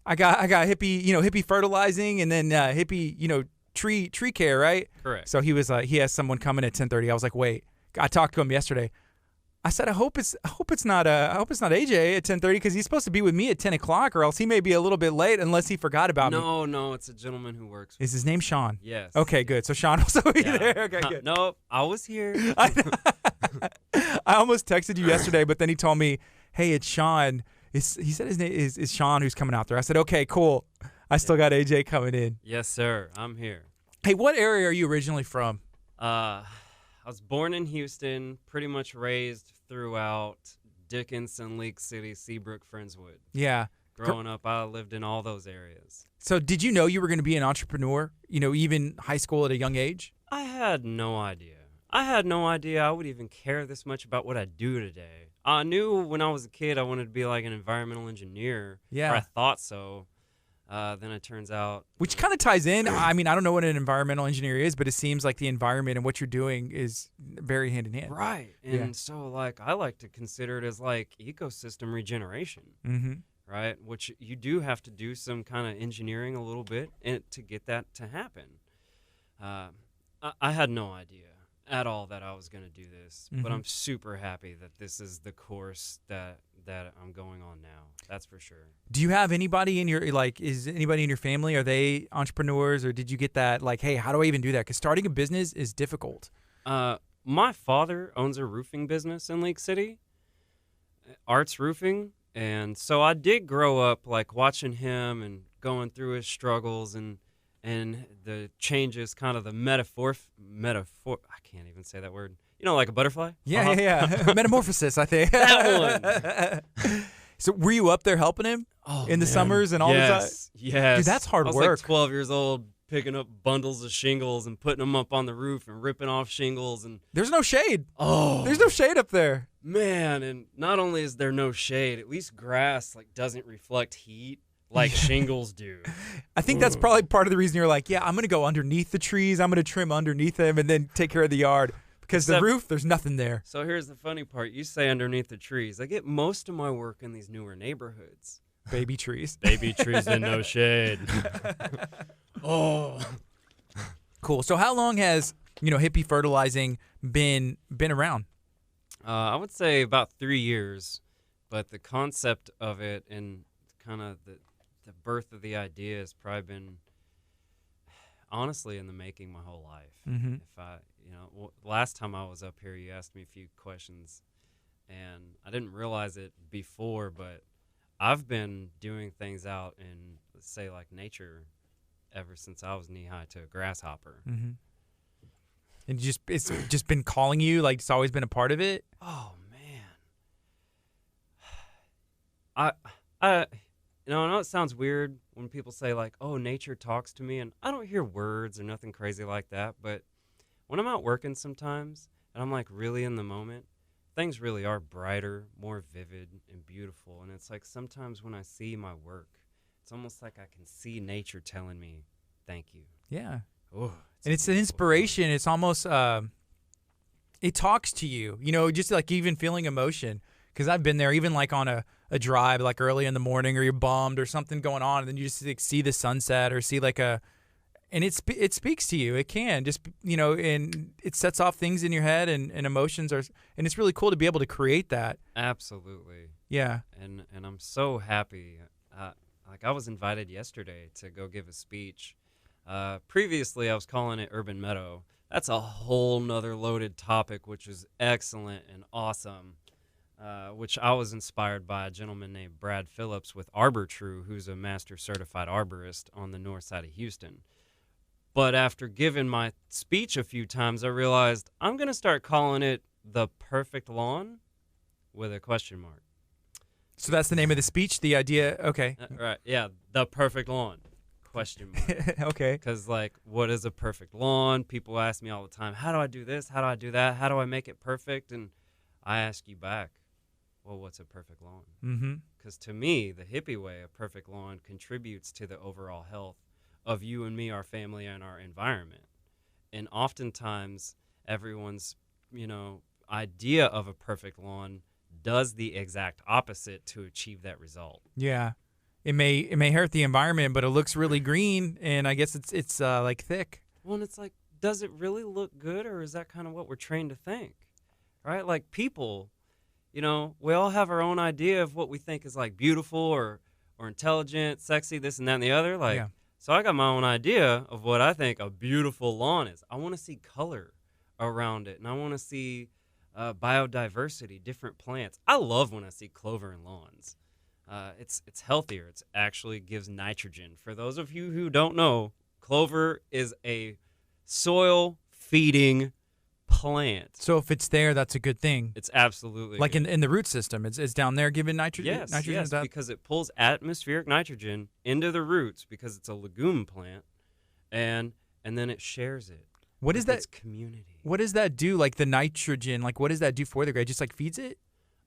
I got hippie fertilizing and then hippie, tree care, right? Correct. So he was he has someone coming at 10:30. I was like, wait. I talked to him yesterday. I said, I hope it's not AJ at 10:30 because he's supposed to be with me at 10 o'clock, or else he may be a little bit late unless he forgot about me. No, it's a gentleman who works. Is his name Sean? Yes. Okay, good. So Sean also be there. Okay, good. Nope, I was here. I almost texted you yesterday, but then he told me, hey, it's Sean. He said his name is Sean who's coming out there. I said, okay, cool. I still got AJ coming in. Yes, sir. I'm here. Hey, what area are you originally from? I was born in Houston, pretty much raised throughout Dickinson, League City, Seabrook, Friendswood. Yeah. Growing up, I lived in all those areas. So did you know you were going to be an entrepreneur, even high school at a young age? I had no idea. I would even care this much about what I do today. I knew when I was a kid I wanted to be like an environmental engineer. Yeah. Or I thought so. Then it turns out... Which kind of ties in. I mean, I don't know what an environmental engineer is, but it seems like the environment and what you're doing is very hand in hand. Right. And so, I like to consider it as, ecosystem regeneration. Mm-hmm. Right? Which you do have to do some kind of engineering a little bit to get that to happen. I had no idea at all that I was going to do this, but I'm super happy that this is the course that I'm going on now. That's for sure. Do you have anybody in your is anybody in your family? Are they entrepreneurs, or did you get that hey, how do I even do that? Because starting a business is difficult. My father owns a roofing business in League City, Arts Roofing, and so I did grow up watching him and going through his struggles and the changes, kind of the metaphor. I can't even say that word. Like a butterfly? Yeah. Metamorphosis, I think. That one. So were you up there helping him in the summers and all the time? Yes. Dude, that's hard I was work. 12 years old, picking up bundles of shingles and putting them up on the roof and ripping off shingles. And there's no shade. Oh. There's no shade up there. Man, and not only is there no shade, at least grass doesn't reflect heat like shingles do. I think that's probably part of the reason you're I'm going to go underneath the trees. I'm going to trim underneath them and then take care of the yard. Because the roof, there's nothing there. So here's the funny part. You say underneath the trees. I get most of my work in these newer neighborhoods. Baby trees. Baby trees and no shade. Oh. Cool. So how long has, hippie fertilizing been around? I would say about 3 years. But the concept of it and kind of the birth of the idea has probably been, honestly, in the making my whole life. Mm-hmm. If I... last time I was up here, you asked me a few questions, and I didn't realize it before, but I've been doing things out in, let's say, nature ever since I was knee-high to a grasshopper. Mm-hmm. And it's just been calling you? It's always been a part of it? Oh, man. I know it sounds weird when people say, oh, nature talks to me, and I don't hear words or nothing crazy like that, but when I'm out working sometimes and I'm really in the moment, things really are brighter, more vivid and beautiful. And it's sometimes when I see my work It's almost like I can see nature telling me, "Thank you." Yeah. Oh, And it's an inspiration. It's almost it talks to you, just like even feeling emotion. Because I've been there, even like on a drive, like early in the morning, or you're bummed or something going on, and then you just like see the sunset or see like and it speaks to you. It can just, and it sets off things in your head and emotions and it's really cool to be able to create that. Absolutely. Yeah. And I'm so happy. Like I was invited yesterday to go give a speech. Previously, I was calling it Urban Meadow. That's a whole nother loaded topic, which is excellent and awesome. Which I was inspired by a gentleman named Brad Phillips with Arbor True, who's a master certified arborist on the north side of Houston. But after giving my speech a few times, I realized I'm going to start calling it the perfect lawn with a question mark. So that's the name of the speech, the idea. Okay. Right. Yeah. The perfect lawn. Question mark. Okay. Because, like, what is a perfect lawn? People ask me all the time, how do I do this? How do I do that? How do I make it perfect? And I ask you back, well, what's a perfect lawn? Mm-hmm. Because to me, the hippie way, a perfect lawn contributes to the overall health of you and me, our family, and our environment. And oftentimes, everyone's, idea of a perfect lawn does the exact opposite to achieve that result. Yeah. It may hurt the environment, but it looks really green, and I guess it's like thick. Well, and it's like, does it really look good, or is that kind of what we're trained to think? Right? Like people, we all have our own idea of what we think is like beautiful or intelligent, sexy, this and that and the other. Like, Yeah. So I got my own idea of what I think a beautiful lawn is. I want to see color around it, and I want to see biodiversity, different plants. I love when I see clover in lawns. It's healthier. It actually gives nitrogen. For those of you who don't know, clover is a soil-feeding plant. So if it's there, that's a good thing. It's absolutely like good. in the root system. It's down there giving nitrogen. Yes, nitrogen yes, because it pulls atmospheric nitrogen into the roots because it's a legume plant, and then it shares it. What is that? Its community. What does that do? Like the nitrogen, like what does that do for the grass? Just like feeds it?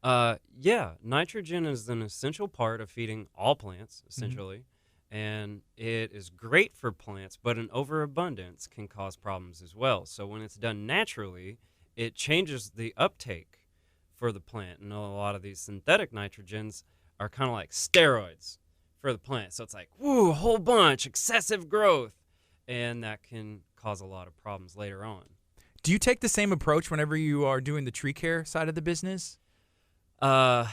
Yeah, nitrogen is an essential part of feeding all plants, essentially, and it is great for plants, but an overabundance can cause problems as well. So when it's done naturally, it changes the uptake for the plant, and a lot of these synthetic nitrogens are kind of like steroids for the plant. So it's like, woo, a whole bunch, excessive growth, and that can cause a lot of problems later on. Do you take the same approach whenever you are doing the tree care side of the business? I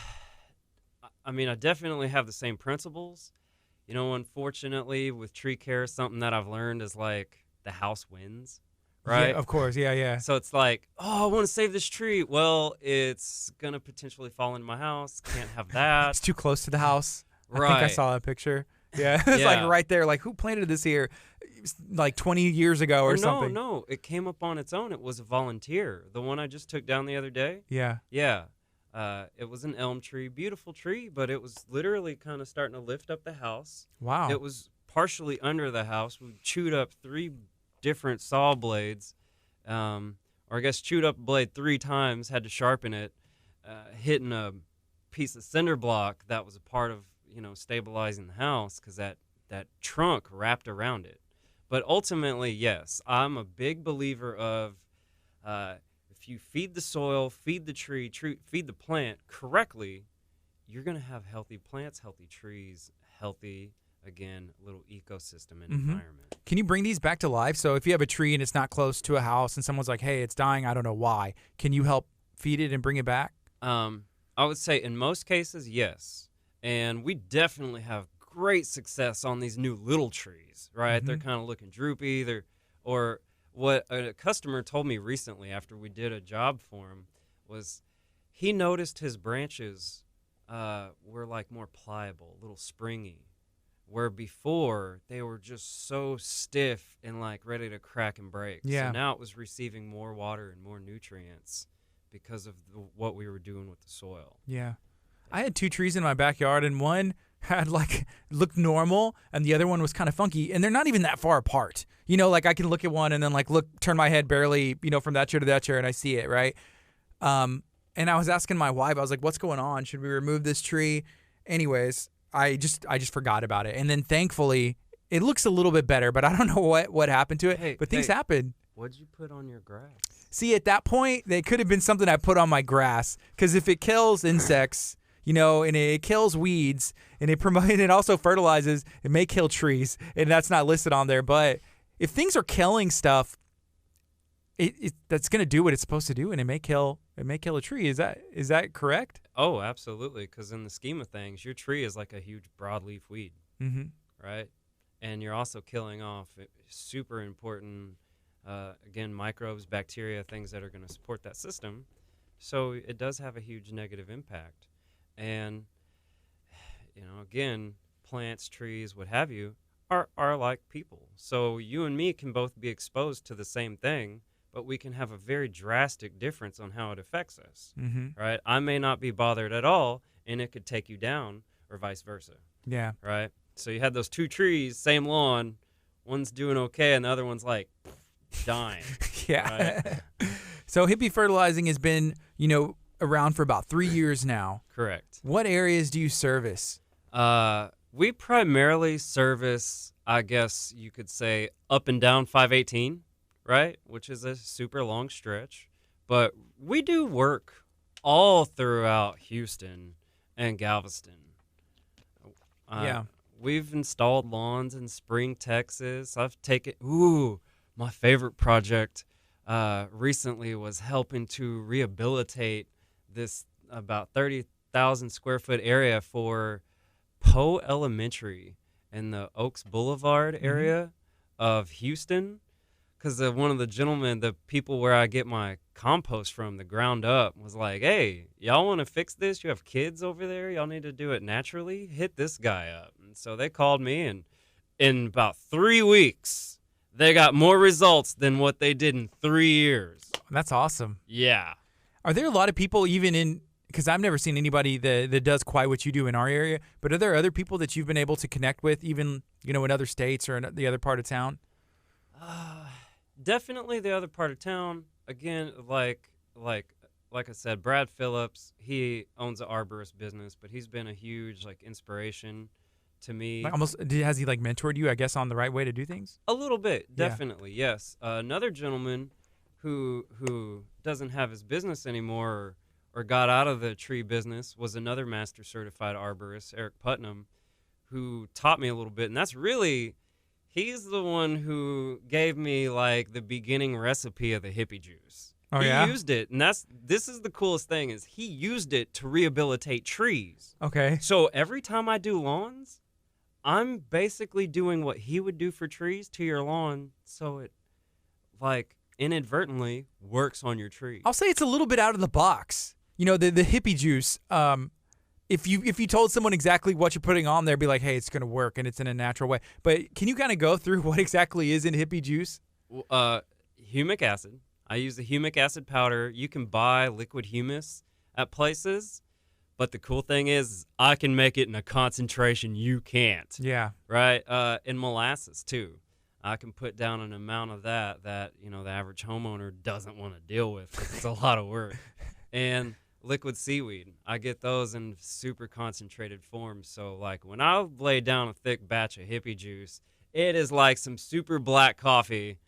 mean, I definitely have the same principles. Unfortunately, with tree care, something that I've learned is like the house wins, right? Yeah, of course. Yeah. So it's like, oh, I want to save this tree. Well, it's going to potentially fall into my house. Can't have that. It's too close to the house. Right. I think I saw that picture. Yeah. It's like right there. Like, who planted this here like 20 years ago or something? No. It came up on its own. It was a volunteer. The one I just took down the other day. Yeah. Yeah. It was an elm tree, beautiful tree, but it was literally kind of starting to lift up the house. Wow. It was partially under the house. We chewed up 3 different saw blades, or I guess chewed up a blade 3 times, had to sharpen it, hitting a piece of cinder block that was a part of, stabilizing the house because that trunk wrapped around it. But ultimately, yes, I'm a big believer of if you feed the soil, feed the tree, feed the plant correctly, you're going to have healthy plants, healthy trees, healthy, again, little ecosystem and environment. Can you bring these back to life? So if you have a tree and it's not close to a house and someone's like, hey, it's dying, I don't know why, can you help feed it and bring it back? I would say in most cases, yes. And we definitely have great success on these new little trees, right? They're kind of looking droopy. Or what a customer told me recently after we did a job for him was he noticed his branches were like more pliable, a little springy, where before they were just so stiff and like ready to crack and break. Yeah. So now it was receiving more water and more nutrients because of what we were doing with the soil. Yeah. I had 2 trees in my backyard, and one had like looked normal and the other one was kind of funky, and they're not even that far apart. Like I can look at one and then like turn my head barely, from that chair to that chair and I see it, right? And I was asking my wife, I was like, what's going on? Should we remove this tree? Anyways, I just forgot about it. And then thankfully, it looks a little bit better, but I don't know what happened to it. But things happen. What'd you put on your grass? See, at that point, it could have been something I put on my grass, because if it kills insects, and it kills weeds, and it also fertilizes, it may kill trees, and that's not listed on there. But if things are killing stuff, that's going to do what it's supposed to do, and it may kill a tree. Is that correct? Oh, absolutely. Because in the scheme of things, your tree is like a huge broadleaf weed, right? And you're also killing off super important, again, microbes, bacteria, things that are going to support that system. So it does have a huge negative impact. And, again, plants, trees, what have you, are like people. So you and me can both be exposed to the same thing, but we can have a very drastic difference on how it affects us, right? I may not be bothered at all, and it could take you down, or vice versa. Yeah. Right? So you had those two trees, same lawn, one's doing okay, and the other one's like dying. Yeah. Right? So hippie fertilizing has been, around for about 3 years now. Correct. What areas do you service? We primarily service, I guess you could say, up and down 518, right? Which is a super long stretch. But we do work all throughout Houston and Galveston. Yeah. We've installed lawns in Spring, Texas. My favorite project recently was helping to rehabilitate this about 30,000 square foot area for Poe Elementary in the Oaks Boulevard area of Houston. Because one of the gentlemen, the people where I get my compost from, the ground up, was like, hey, y'all want to fix this? You have kids over there. Y'all need to do it naturally. Hit this guy up. And so they called me, and in about 3 weeks, they got more results than what they did in 3 years. That's awesome. Yeah. Are there a lot of people even because I've never seen anybody that does quite what you do in our area, but are there other people that you've been able to connect with, even, in other states or in the other part of town? Definitely the other part of town. Again, like I said, Brad Phillips, he owns an arborist business, but he's been a huge inspiration to me. Has he mentored you, I guess, on the right way to do things? A little bit, definitely, yes. Another gentleman who doesn't have his business anymore or got out of the tree business was another master certified arborist, Eric Putnam, who taught me a little bit, and that's really. He's the one who gave me the beginning recipe of the hippie juice. Oh, he yeah? used it, and this is the coolest thing is he used it to rehabilitate trees. Okay. So every time I do lawns, I'm basically doing what he would do for trees to your lawn, so it inadvertently works on your tree. I'll say it's a little bit out of the box. The hippie juice. If you told someone exactly what you're putting on there, be like, hey, it's going to work and it's in a natural way. But can you kind of go through what exactly is in hippie juice? Humic acid. I use the humic acid powder. You can buy liquid humus at places, but the cool thing is I can make it in a concentration you can't. Yeah. Right? And molasses, too. I can put down an amount of that the average homeowner doesn't want to deal with because it's a lot of work. And liquid seaweed. I get those in super concentrated forms. So when I lay down a thick batch of hippie juice, it is like some super black coffee.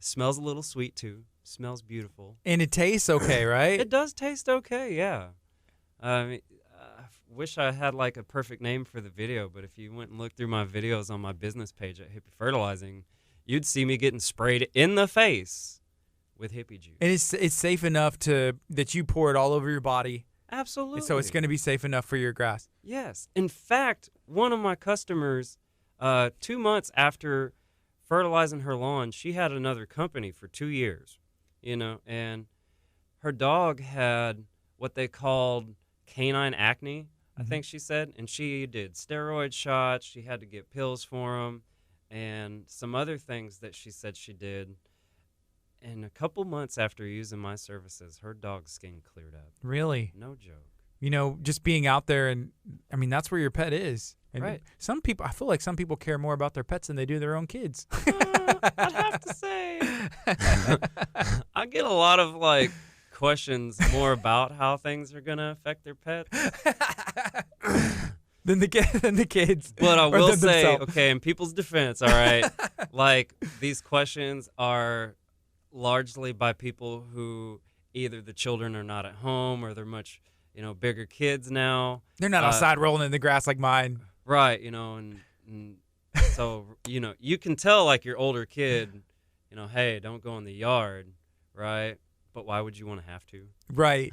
Smells a little sweet too. Smells beautiful. And it tastes okay, right? It does taste okay, yeah. I wish I had a perfect name for the video, but if you went and looked through my videos on my business page at Hippie Fertilizing, you'd see me getting sprayed in the face with hippie juice. And it's safe enough that you pour it all over your body. Absolutely. So it's going to be safe enough for your grass. Yes. In fact, one of my customers, 2 months after fertilizing her lawn, she had another company for 2 years, and her dog had what they called canine acne, I think she said, and she did steroid shots. She had to get pills for them and some other things that she said she did. And a couple months after using my services, her dog's skin cleared up. Really? No joke. Just being out there, and that's where your pet is. And right. I feel like some people care more about their pets than they do their own kids. I'd have to say. I get a lot of questions more about how things are going to affect their pets. than the kids. But I or will them say, themselves. okay, in people's defense, all right, like these questions are largely by people who either the children are not at home or they're much, bigger kids now. They're not outside rolling in the grass like mine. Right, and so, you can tell like your older kid, hey, don't go in the yard, right? But why would you want to have to? Right.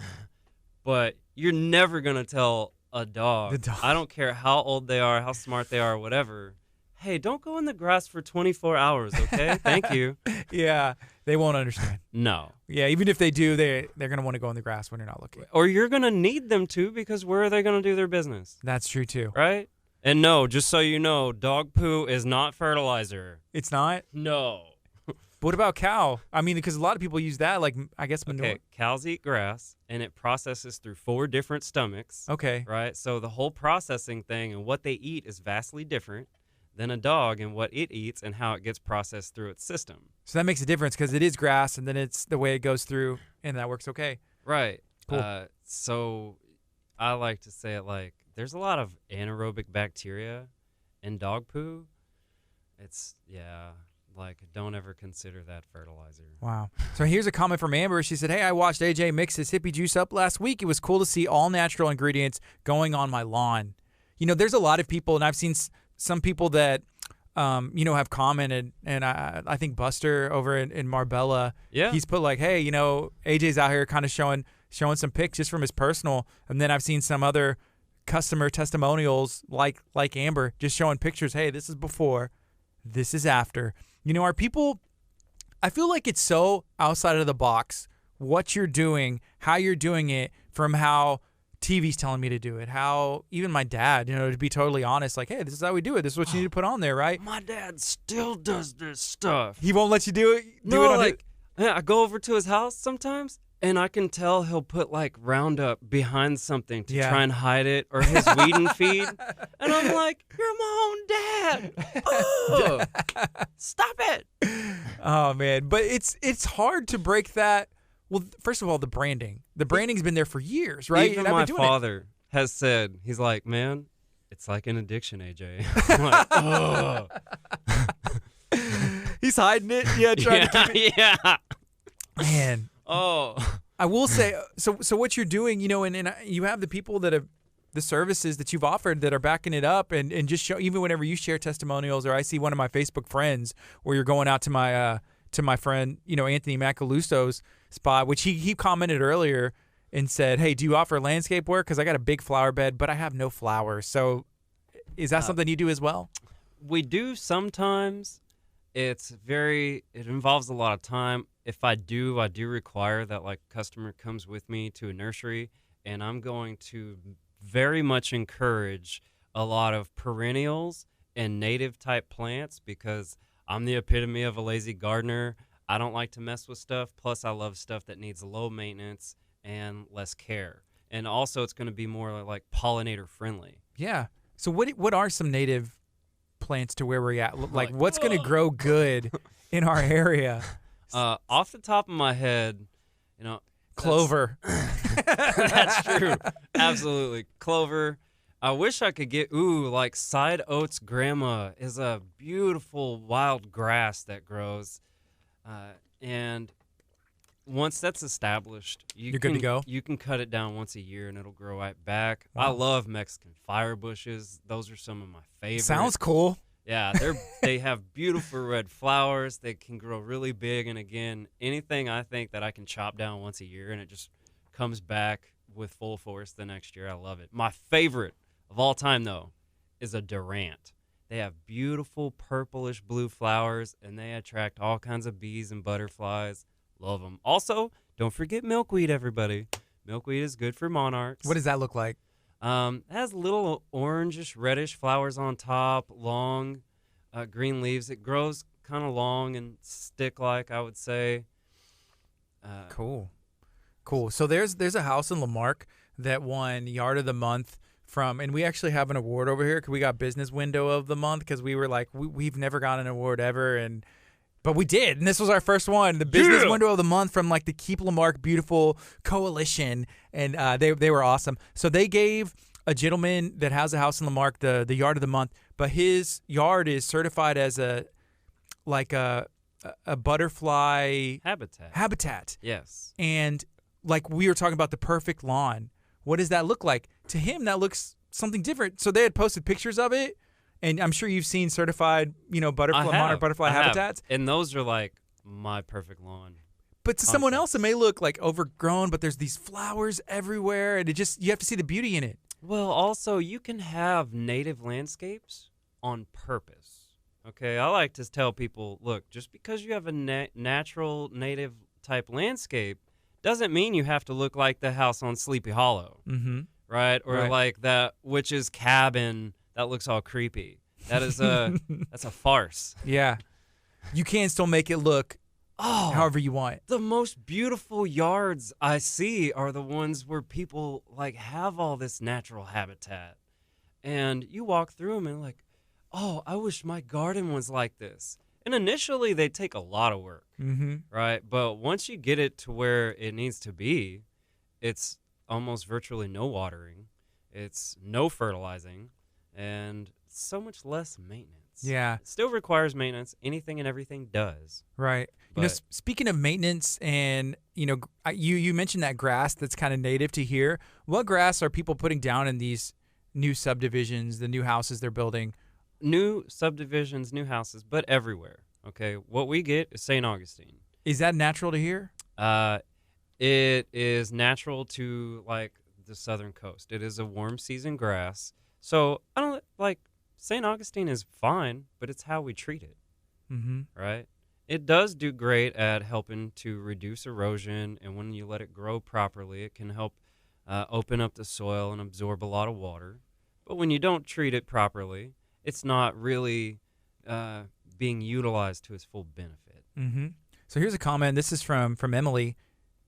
But you're never going to tell a dog, The dog. I don't care how old they are, how smart they are, whatever, hey, don't go in the grass for 24 hours, okay? Thank you. Yeah, they won't understand. No. Yeah, even if they do, they're going to want to go in the grass when you're not looking. Or you're going to need them to, because where are they going to do their business, That's true, too. right? And no, just so you know, dog poo is not fertilizer. It's not? No. But what about cow? I mean, because a lot of people use that, like, I guess manure. Okay, cows eat grass, and it processes through 4 different stomachs, Okay. right? So the whole processing thing and what they eat is vastly different than a dog and what it eats and how it gets processed through its system. So that makes a difference because it is grass, and then it's the way it goes through, and that works okay. Right. Cool. So I like to say it like there's a lot of anaerobic bacteria in dog poo. Like don't ever consider that fertilizer. Wow. So here's a comment from Amber. She said, hey, I watched AJ mix his hippie juice up last week. It was cool to see all natural ingredients going on my lawn. There's a lot of people, and I've seen some people that, have commented, and I think Buster over in Marbella, Yeah. he's put like, hey, AJ's out here kind of showing some pics just from his personal, and then I've seen some other customer testimonials like Amber just showing pictures. Hey, this is before, this is after. Our people, I feel like it's so outside of the box what you're doing, how you're doing it, from how TV's telling me to do it, how even my dad, to be totally honest, like, hey, this is how we do it. This is what you need to put on there, right? My dad still does this stuff. He won't let you do it. I go over to his house sometimes, and I can tell he'll put like Roundup behind something to try and hide it, or his weed and feed. And I'm like, you're my own dad. Oh, stop it. Oh man, but it's hard to break that. Well, first of all, the branding's been there for years, right? Even and my father has said, he's like, man, it's like an addiction, AJ. I'm like, oh. He's hiding it. Yeah, trying to keep it. Yeah. Man. Oh. I will say, so what you're doing, and you have the people that have the services that you've offered that are backing it up, and just show, even whenever you share testimonials, or I see one of my Facebook friends where you're going out to my friend, Anthony Macaluso's spot, which he commented earlier and said, hey, do you offer landscape work? Because I got a big flower bed, but I have no flowers. So is that something you do as well? We do sometimes. It involves a lot of time. If I do require that like customer comes with me to a nursery, and I'm going to very much encourage a lot of perennials and native type plants, because I'm the epitome of a lazy gardener. I don't like to mess with stuff. Plus, I love stuff that needs low maintenance and less care. And also, it's going to be more like pollinator friendly. Yeah. So what are some native plants to where we're at? Like what's going to grow good in our area? Off the top of my head, Clover. That's true. Absolutely. Clover. I wish I could get, like side oats grandma is a beautiful wild grass that grows. And once that's established, you're good to go. You can cut it down once a year and it'll grow right back. Wow. I love Mexican fire bushes. Those are some of my favorites. Sounds cool. Yeah, they have beautiful red flowers. They can grow really big. And again, anything I think that I can chop down once a year and it just comes back with full force the next year, I love it. My favorite of all time, though, is a Durant. They have beautiful purplish blue flowers, and they attract all kinds of bees and butterflies. Love them. Also, don't forget milkweed, everybody. Milkweed is good for monarchs. What does that look like? It has little orangish, reddish flowers on top, long green leaves. It grows kind of long and stick-like, I would say. Cool. So there's a house in Lamarck that won Yard of the Month from, and we actually have an award over here because we got Business Window of the Month, because we were like, we've never gotten an award ever, but we did, and this was our first one, the Business Window of the Month from like the Keep Lamarck Beautiful Coalition, and they were awesome. So they gave a gentleman that has a house in Lamarck, the yard of the month, but his yard is certified as a butterfly habitat. Yes. And like we were talking about the perfect lawn. What does that look like? To him, that looks something different. So they had posted pictures of it, and I'm sure you've seen certified, monarch butterfly habitats. And those are like my perfect lawn. But to someone else, it may look like overgrown, but there's these flowers everywhere, and you have to see the beauty in it. Well, also, you can have native landscapes on purpose. Okay, I like to tell people, look, just because you have a natural native type landscape doesn't mean you have to look like the house on Sleepy Hollow, right? Or like that witch's cabin that looks all creepy. That is that's a farce. Yeah, you can still make it look however you want. The most beautiful yards I see are the ones where people like have all this natural habitat, and you walk through them and like, oh, I wish my garden was like this. And initially, they take a lot of work, right? But once you get it to where it needs to be, it's almost virtually no watering, it's no fertilizing, and so much less maintenance. Yeah. It still requires maintenance. Anything and everything does. Right. Speaking of maintenance, and you mentioned that grass that's kind of native to here. What grass are people putting down in these new subdivisions, the new houses they're building? New subdivisions, new houses, but everywhere. Okay, what we get is St. Augustine. Is that natural to here? It is natural to like the southern coast. It is a warm season grass. So I don't like St. Augustine is fine, but it's how we treat it. Right? It does do great at helping to reduce erosion, and when you let it grow properly, it can help open up the soil and absorb a lot of water. But when you don't treat it properly, it's not really being utilized to its full benefit. So here's a comment. This is from Emily.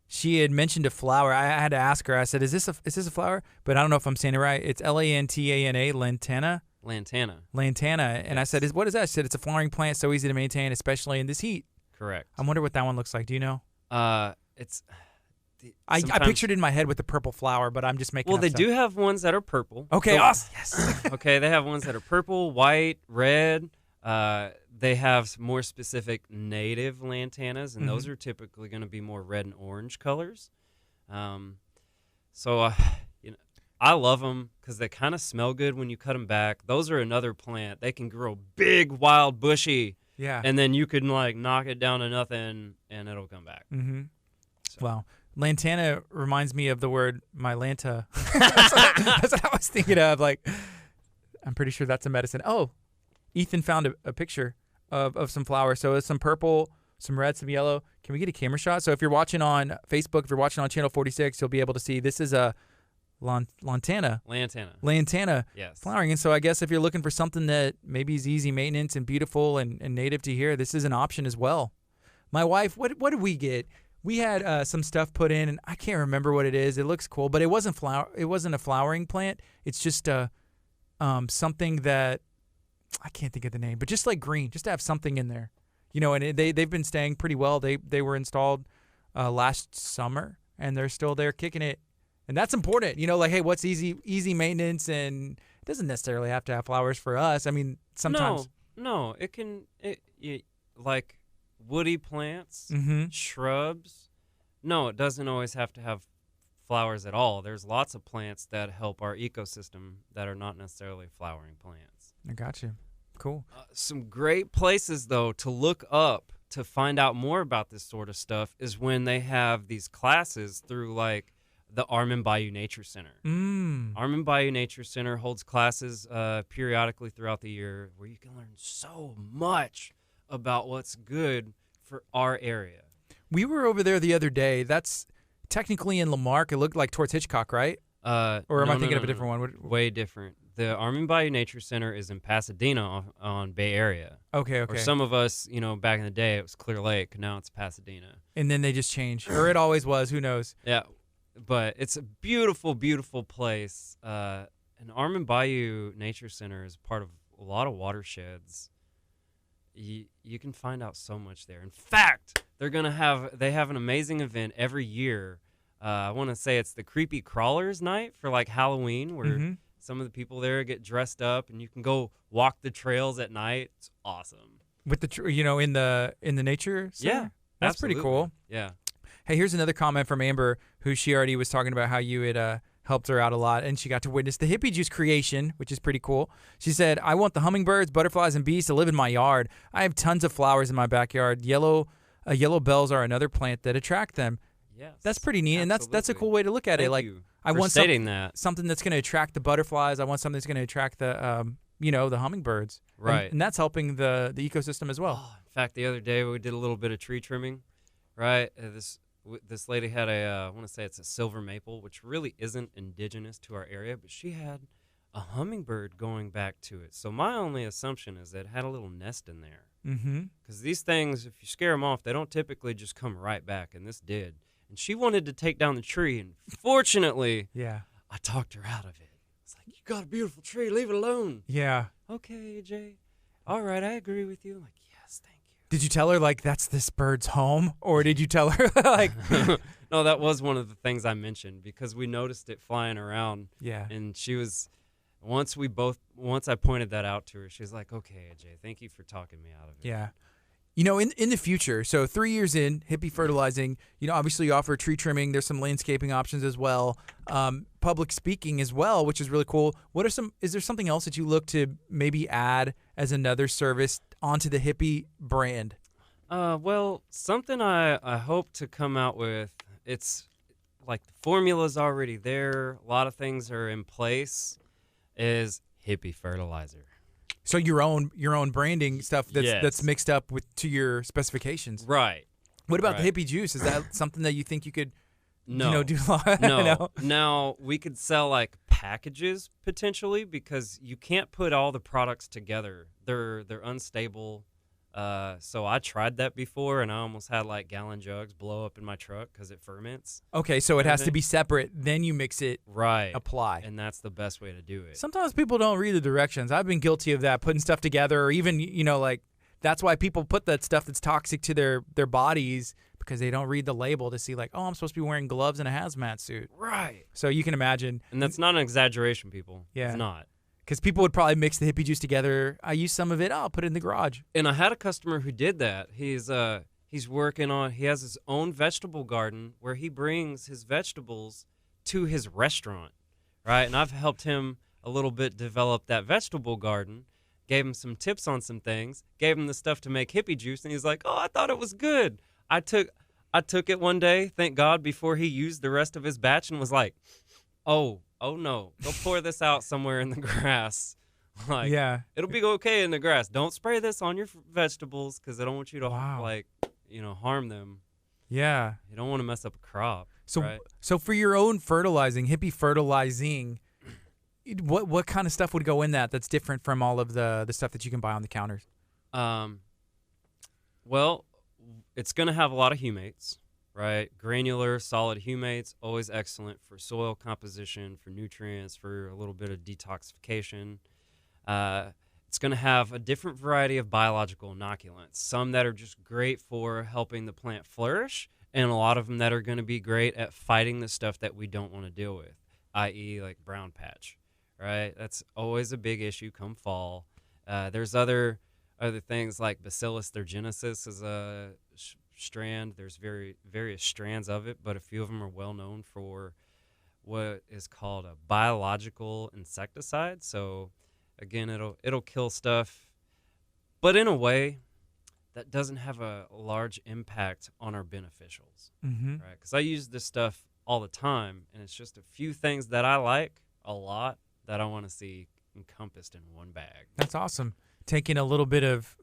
She had mentioned a flower. I had to ask her. I said, "Is this a flower?" But I don't know if I'm saying it right. It's Lantana, Lantana. And I said, "What is that?" She said, "It's a flowering plant, so easy to maintain, especially in this heat." Correct. I wonder what that one looks like. Do you know? It's. I pictured it in my head with the purple flower, but I'm just making. Well, they stuff. do have ones that are purple. Okay, awesome. Yes. Okay, they have ones that are purple, white, red. They have more specific native lantanas, and those are typically going to be more red and orange colors. So I love them because they kind of smell good when you cut them back. Those are another plant. They can grow big, wild, bushy. Yeah. And then you can like knock it down to nothing, and it'll come back. So. Wow. Lantana reminds me of the word Mylanta. That's what I was thinking of. Like, I'm pretty sure that's a medicine. Oh, Ethan found a picture of some flowers. So it's some purple, some red, some yellow. Can we get a camera shot? So if you're watching on Facebook, if you're watching on Channel 46, you'll be able to see this is a Lantana. Yes. Flowering. And so I guess if you're looking for something that maybe is easy maintenance and beautiful and native to here, this is an option as well. My wife, what did we get? We had some stuff put in, and I can't remember what it is. It looks cool, but it wasn't a flowering plant. It's just something that I can't think of the name, but just like green, just to have something in there, And they've been staying pretty well. They were installed last summer, and they're still there kicking it, and that's important. Like, hey, what's easy maintenance, and it doesn't necessarily have to have flowers for us. I mean, sometimes no, it can like. Woody plants, shrubs. No, it doesn't always have to have flowers at all. There's lots of plants that help our ecosystem that are not necessarily flowering plants. I got you. Cool. Some great places, though, to look up to find out more about this sort of stuff is when they have these classes through, like, the Armin Bayou Nature Center. Armin Bayou Nature Center holds classes periodically throughout the year where you can learn so much about what's good for our area. We were over there the other day. That's technically in Lamarck. It looked like towards Hitchcock, right? Or am I thinking of a different one? Way different. The Armin Bayou Nature Center is in Pasadena on Bay Area. Okay. Or some of us, back in the day, it was Clear Lake. Now it's Pasadena. And then they just changed. Or it always was. Who knows? Yeah. But it's a beautiful, beautiful place. And Armin Bayou Nature Center is part of a lot of watersheds. You can find out so much there. In fact, they have an amazing event every year. I want to say it's the Creepy Crawlers Night for like Halloween, where some of the people there get dressed up, and you can go walk the trails at night. It's awesome. With the in the nature center? Yeah, that's absolutely. pretty cool. Yeah. Hey, here's another comment from Amber, who she already was talking about how you had helped her out a lot, and she got to witness the hippie juice creation, which is pretty cool. She said, I want the hummingbirds, butterflies, and bees to live in my yard. I have tons of flowers in my backyard. Yellow bells are another plant that attract them. Yes. That's pretty neat, and that's a cool way to look at it. Thank Like, you I for want stating that. something that's going to attract the butterflies. I want something that's going to attract the the hummingbirds. Right. And that's helping the ecosystem as well. Oh, in fact, the other day we did a little bit of tree trimming, right? This lady had I want to say it's a silver maple, which really isn't indigenous to our area, but she had a hummingbird going back to it. So my only assumption is that it had a little nest in there. Mm-hmm. Because these things, if you scare them off, they don't typically just come right back, and this did. And she wanted to take down the tree, and fortunately, Yeah. I talked her out of it. It's like, you got a beautiful tree, leave it alone. Yeah. Okay, AJ. All right, I agree with you. I'm like, yes, thank you. Did you tell her, like, that's this bird's home? Or did you tell her, like... No, that was one of the things I mentioned because we noticed it flying around. Yeah. And she was, once I pointed that out to her, she was like, okay, AJ, thank you for talking me out of it. Yeah. In the future, so 3 years in, hippie fertilizing, obviously you offer tree trimming. There's some landscaping options as well. Public speaking as well, which is really cool. Is there something else that you look to maybe add as another service onto the hippie brand? Well, something I hope to come out with, it's like the formula's already there. A lot of things are in place, is hippie fertilizer. So your own branding stuff that's Yes. mixed up to your specifications. Right. What about Right. the hippie juice? Is that something that you think you could No. do? No. Now, we could sell like packages potentially because you can't put all the products together. They're unstable. So I tried that before, and I almost had like gallon jugs blow up in my truck because it ferments. Okay, so it has to be separate. Then you mix it, Right. apply. And that's the best way to do it. Sometimes people don't read the directions. I've been guilty of that, putting stuff together, or even like that's why people put that stuff that's toxic to their bodies because they don't read the label to see like, oh, I'm supposed to be wearing gloves and a hazmat suit. Right. So you can imagine. And that's not an exaggeration, people. Yeah. It's not. Because people would probably mix the hippie juice together. I use some of it. I'll put it in the garage. And I had a customer who did that. He's working on, he has his own vegetable garden where he brings his vegetables to his restaurant, right? And I've helped him a little bit develop that vegetable garden, gave him some tips on some things, gave him the stuff to make hippie juice, and he's like, oh, I thought it was good. I took it one day, thank God, before he used the rest of his batch and was like, oh no, go pour this out somewhere in the grass. Like, Yeah. it'll be okay in the grass. Don't spray this on your vegetables because I don't want you to Wow. harm them. Yeah. You don't want to mess up a crop. So right? so for your own fertilizing, hippie fertilizing, what kind of stuff would go in that's different from all of the stuff that you can buy on the counters? Well, it's going to have a lot of humates, right? Granular, solid humates, always excellent for soil composition, for nutrients, for a little bit of detoxification. It's going to have a different variety of biological inoculants, some that are just great for helping the plant flourish, and a lot of them that are going to be great at fighting the stuff that we don't want to deal with, i.e. like brown patch, right? That's always a big issue come fall. There's other things like Bacillus thuringiensis is a strand. There's various strands of it, but a few of them are well known for what is called a biological insecticide. So again, it'll kill stuff, but in a way that doesn't have a large impact on our beneficials, Mm-hmm. right? Because I use this stuff all the time, and it's just a few things that I like a lot that I want to see encompassed in one bag. That's awesome. Taking a little bit of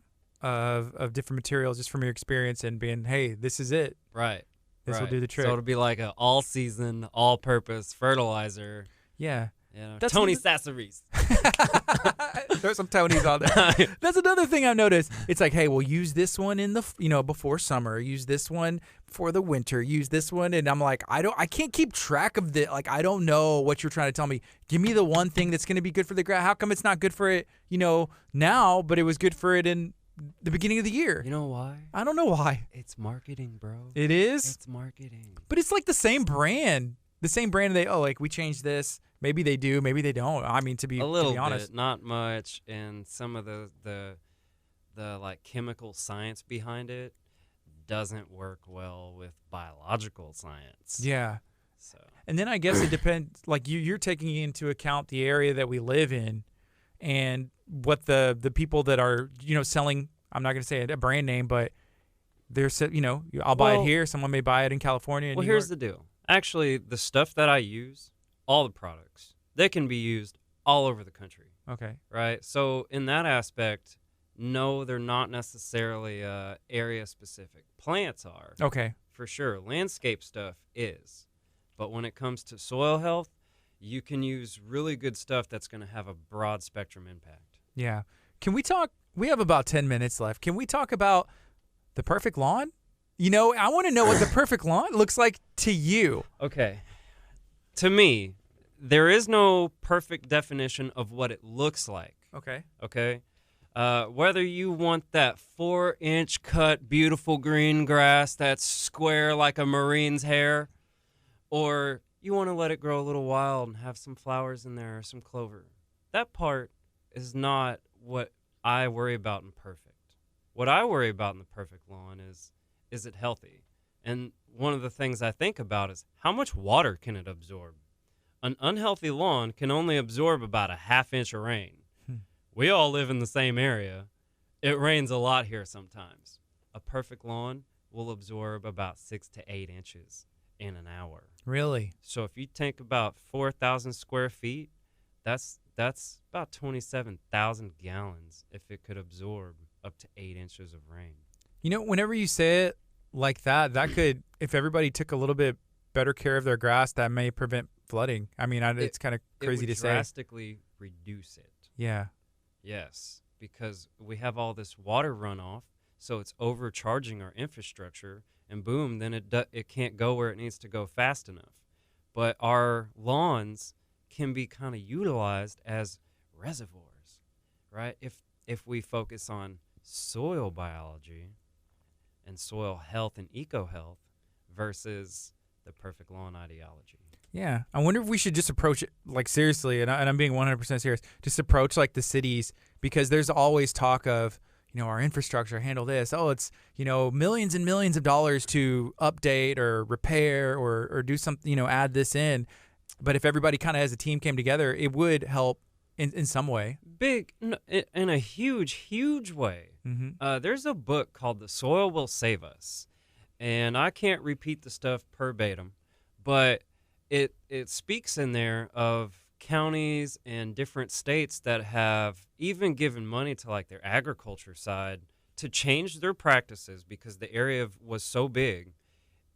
different materials just from your experience and being, hey, this is it. Right. This will do the trick. So it'll be like an all-season, all-purpose fertilizer. Yeah. That's Tony Sassaries. There's some Tonys on there. That's another thing I've noticed. It's like, hey, we'll use this one in the before summer. Use this one for the winter. Use this one, and I'm like, I can't keep track of the. Like, I don't know what you're trying to tell me. Give me the one thing that's going to be good for the grass. How come it's not good for it? Now, but it was good for it in the beginning of the year. You know why? I don't know why. It's marketing, bro. It is. It's marketing. But it's like the same brand. the same brand. They like we changed this. Maybe they do. Maybe they don't. I mean, to be honest, bit, not much, and some of the like chemical science behind it doesn't work well with biological science. Yeah. So. And then I guess it depends. Like you're taking into account the area that we live in, and what the people that are selling. I'm not going to say a brand name, but they're I'll buy it here. Someone may buy it in California. Well, here's the deal. Actually, the stuff that I use, all the products, they can be used all over the country. Okay. Right. So in that aspect, no, they're not necessarily area specific. Plants are. Okay. For sure. Landscape stuff is. But when it comes to soil health, you can use really good stuff that's going to have a broad spectrum impact. Yeah. Can we talk? We have about 10 minutes left. Can we talk about the perfect lawn? I want to know what the perfect lawn looks like to you. Okay. To me, there is no perfect definition of what it looks like. Okay. Okay. Whether you want that 4-inch cut, beautiful green grass that's square like a Marine's hair, or you want to let it grow a little wild and have some flowers in there or some clover. That part is not what I worry about in perfect. What I worry about in the perfect lawn is it healthy? And one of the things I think about is how much water can it absorb? An unhealthy lawn can only absorb about a 1/2 inch of rain. We all live in the same area. It rains a lot here sometimes. A perfect lawn will absorb about 6 to 8 inches in an hour. Really? So if you take about 4,000 square feet, that's about 27,000 gallons if it could absorb up to 8 inches of rain. Whenever you say it like that could, if everybody took a little bit better care of their grass, that may prevent flooding. I mean, it's kind of crazy to say. It would drastically reduce it. Yeah. Yes, because we have all this water runoff, so it's overcharging our infrastructure, and boom, then it can't go where it needs to go fast enough. But our lawns can be kind of utilized as reservoirs, right? If we focus on soil biology and soil health and eco-health versus the perfect lawn ideology. Yeah. I wonder if we should just approach it, like, seriously, and I'm being 100% serious, just approach, like, the cities, because there's always talk of, our infrastructure, handle this. Oh, it's, millions and millions of dollars to update or repair or do something, add this in. But if everybody kind of as a team came together, it would help in some way. In a huge way. Mm-hmm. There's a book called The Soil Will Save Us. And I can't repeat the stuff verbatim, but it speaks in there of counties and different states that have even given money to like their agriculture side to change their practices because the area was so big.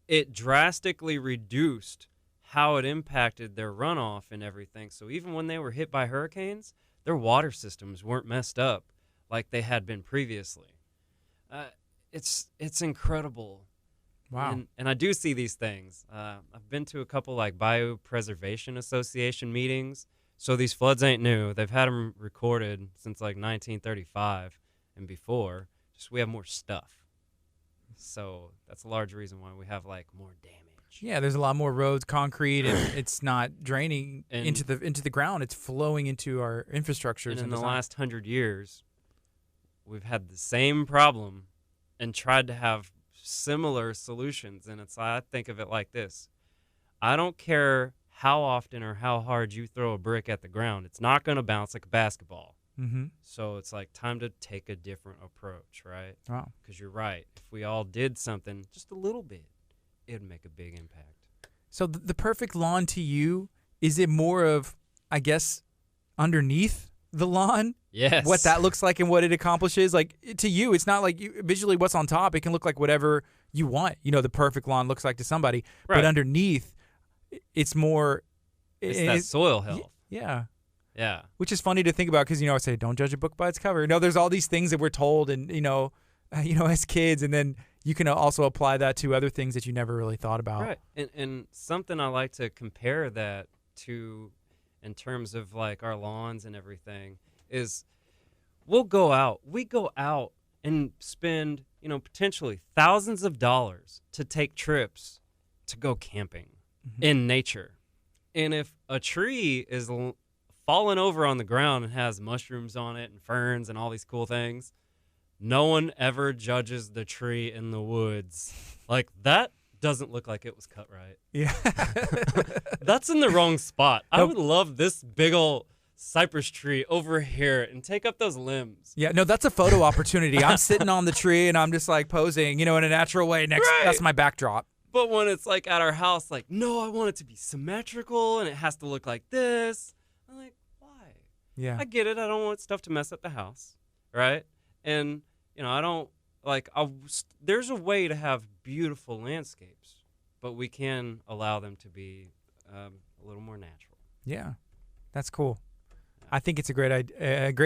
It drastically reduced how it impacted their runoff and everything. So even when they were hit by hurricanes, their water systems weren't messed up like they had been previously. It's incredible. Wow. And I do see these things. I've been to a couple like Biopreservation Association meetings. So these floods ain't new. They've had them recorded since like 1935 and before. Just we have more stuff. So that's a large reason why we have like more damage. Yeah, there's a lot more roads, concrete, and it's not draining into the ground. It's flowing into our infrastructures. And in the last 100 years, we've had the same problem and tried to have similar solutions. And I think of it like this. I don't care how often or how hard you throw a brick at the ground. It's not going to bounce like a basketball. Mm-hmm. So it's like time to take a different approach, right? Wow. Because you're right. If we all did something just a little bit, it'd make a big impact. So the perfect lawn to you, is it more of, I guess, underneath the lawn? Yes. What that looks like and what it accomplishes? Like, to you, it's not like visually what's on top. It can look like whatever you want. The perfect lawn looks like to somebody. Right. But underneath, it's more... It's that soil health. Yeah. Yeah. Which is funny to think about because, I say, don't judge a book by its cover. There's all these things that we're told and, as kids, and then you can also apply that to other things that you never really thought about. Right. And something I like to compare that to in terms of like our lawns and everything is we go out and spend, potentially thousands of dollars to take trips to go camping in nature. And if a tree is falling over on the ground and has mushrooms on it and ferns and all these cool things, no one ever judges the tree in the woods. Like, that doesn't look like it was cut right. Yeah. That's in the wrong spot. I would love this big ol' cypress tree over here and take up those limbs. Yeah, no, that's a photo opportunity. I'm sitting on the tree and I'm just like posing, in a natural way. That's my backdrop. But when it's like at our house, like, no, I want it to be symmetrical and it has to look like this. I'm like, why? Yeah. I get it. I don't want stuff to mess up the house, right? And, I don't, like, there's a way to have beautiful landscapes, but we can allow them to be a little more natural. Yeah, that's cool. I think it's a great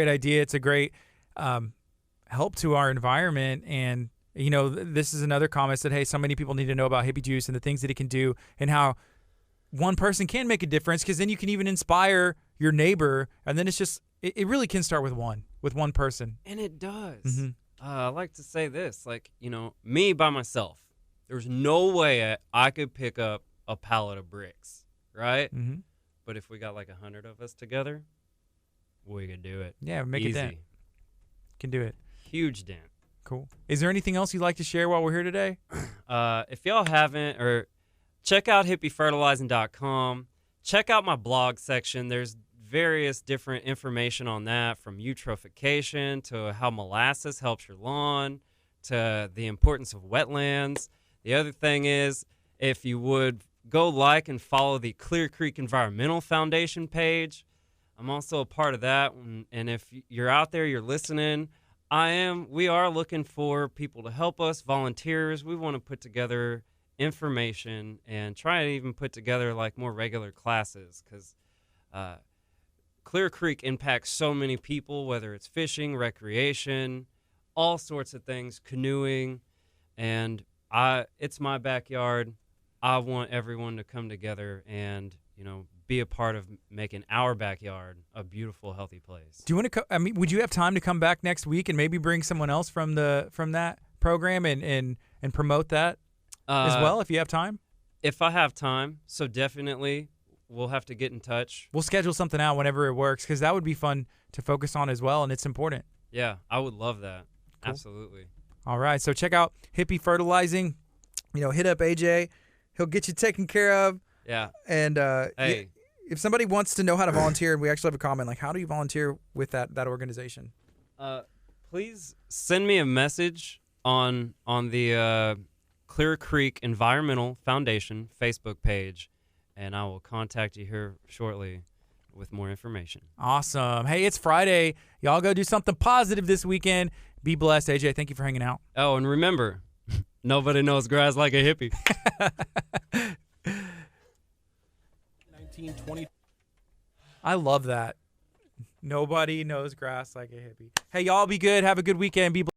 idea. It's a great help to our environment. And, this is another comment that, hey, so many people need to know about hippie juice and the things that it can do and how one person can make a difference, because then you can even inspire your neighbor. And then it's just, it really can start with one person. And it does. Mm-hmm. I like to say this, like, me by myself, there's no way I could pick up a pallet of bricks, right? Mm-hmm. But if we got like 100 of us together, we could do it. Yeah, make Easy. a dent. Can do it. Huge dent. Cool. Is there anything else you'd like to share while we're here today? If y'all haven't, or check out hippiefertilizing.com. Check out my blog section. There's various different information on that, from eutrophication to how molasses helps your lawn to the importance of wetlands. The other thing is, if you would go like and follow the Clear Creek Environmental Foundation page. I'm also a part of that. And if you're out there, you're listening, we are looking for people to help us, volunteers. We want to put together information and try and even put together like more regular classes, because Clear Creek impacts so many people, whether it's fishing, recreation, all sorts of things, canoeing, and it's my backyard. I want everyone to come together and, be a part of making our backyard a beautiful, healthy place. Do you want to would you have time to come back next week and maybe bring someone else from that program and promote that as well, if you have time? If I have time, so definitely we'll have to get in touch. We'll schedule something out whenever it works, because that would be fun to focus on as well, and it's important. Yeah, I would love that. Cool. Absolutely. All right, so check out Hippie Fertilizing. Hit up AJ. He'll get you taken care of. Yeah. And hey, if somebody wants to know how to volunteer, and we actually have a comment, like, how do you volunteer with that organization? Please send me a message on the Clear Creek Environmental Foundation Facebook page, and I will contact you here shortly with more information. Awesome. Hey, it's Friday. Y'all go do something positive this weekend. Be blessed. AJ, thank you for hanging out. Oh, and remember, nobody knows grass like a hippie. 1920. I love that. Nobody knows grass like a hippie. Hey, y'all be good. Have a good weekend. Be blessed.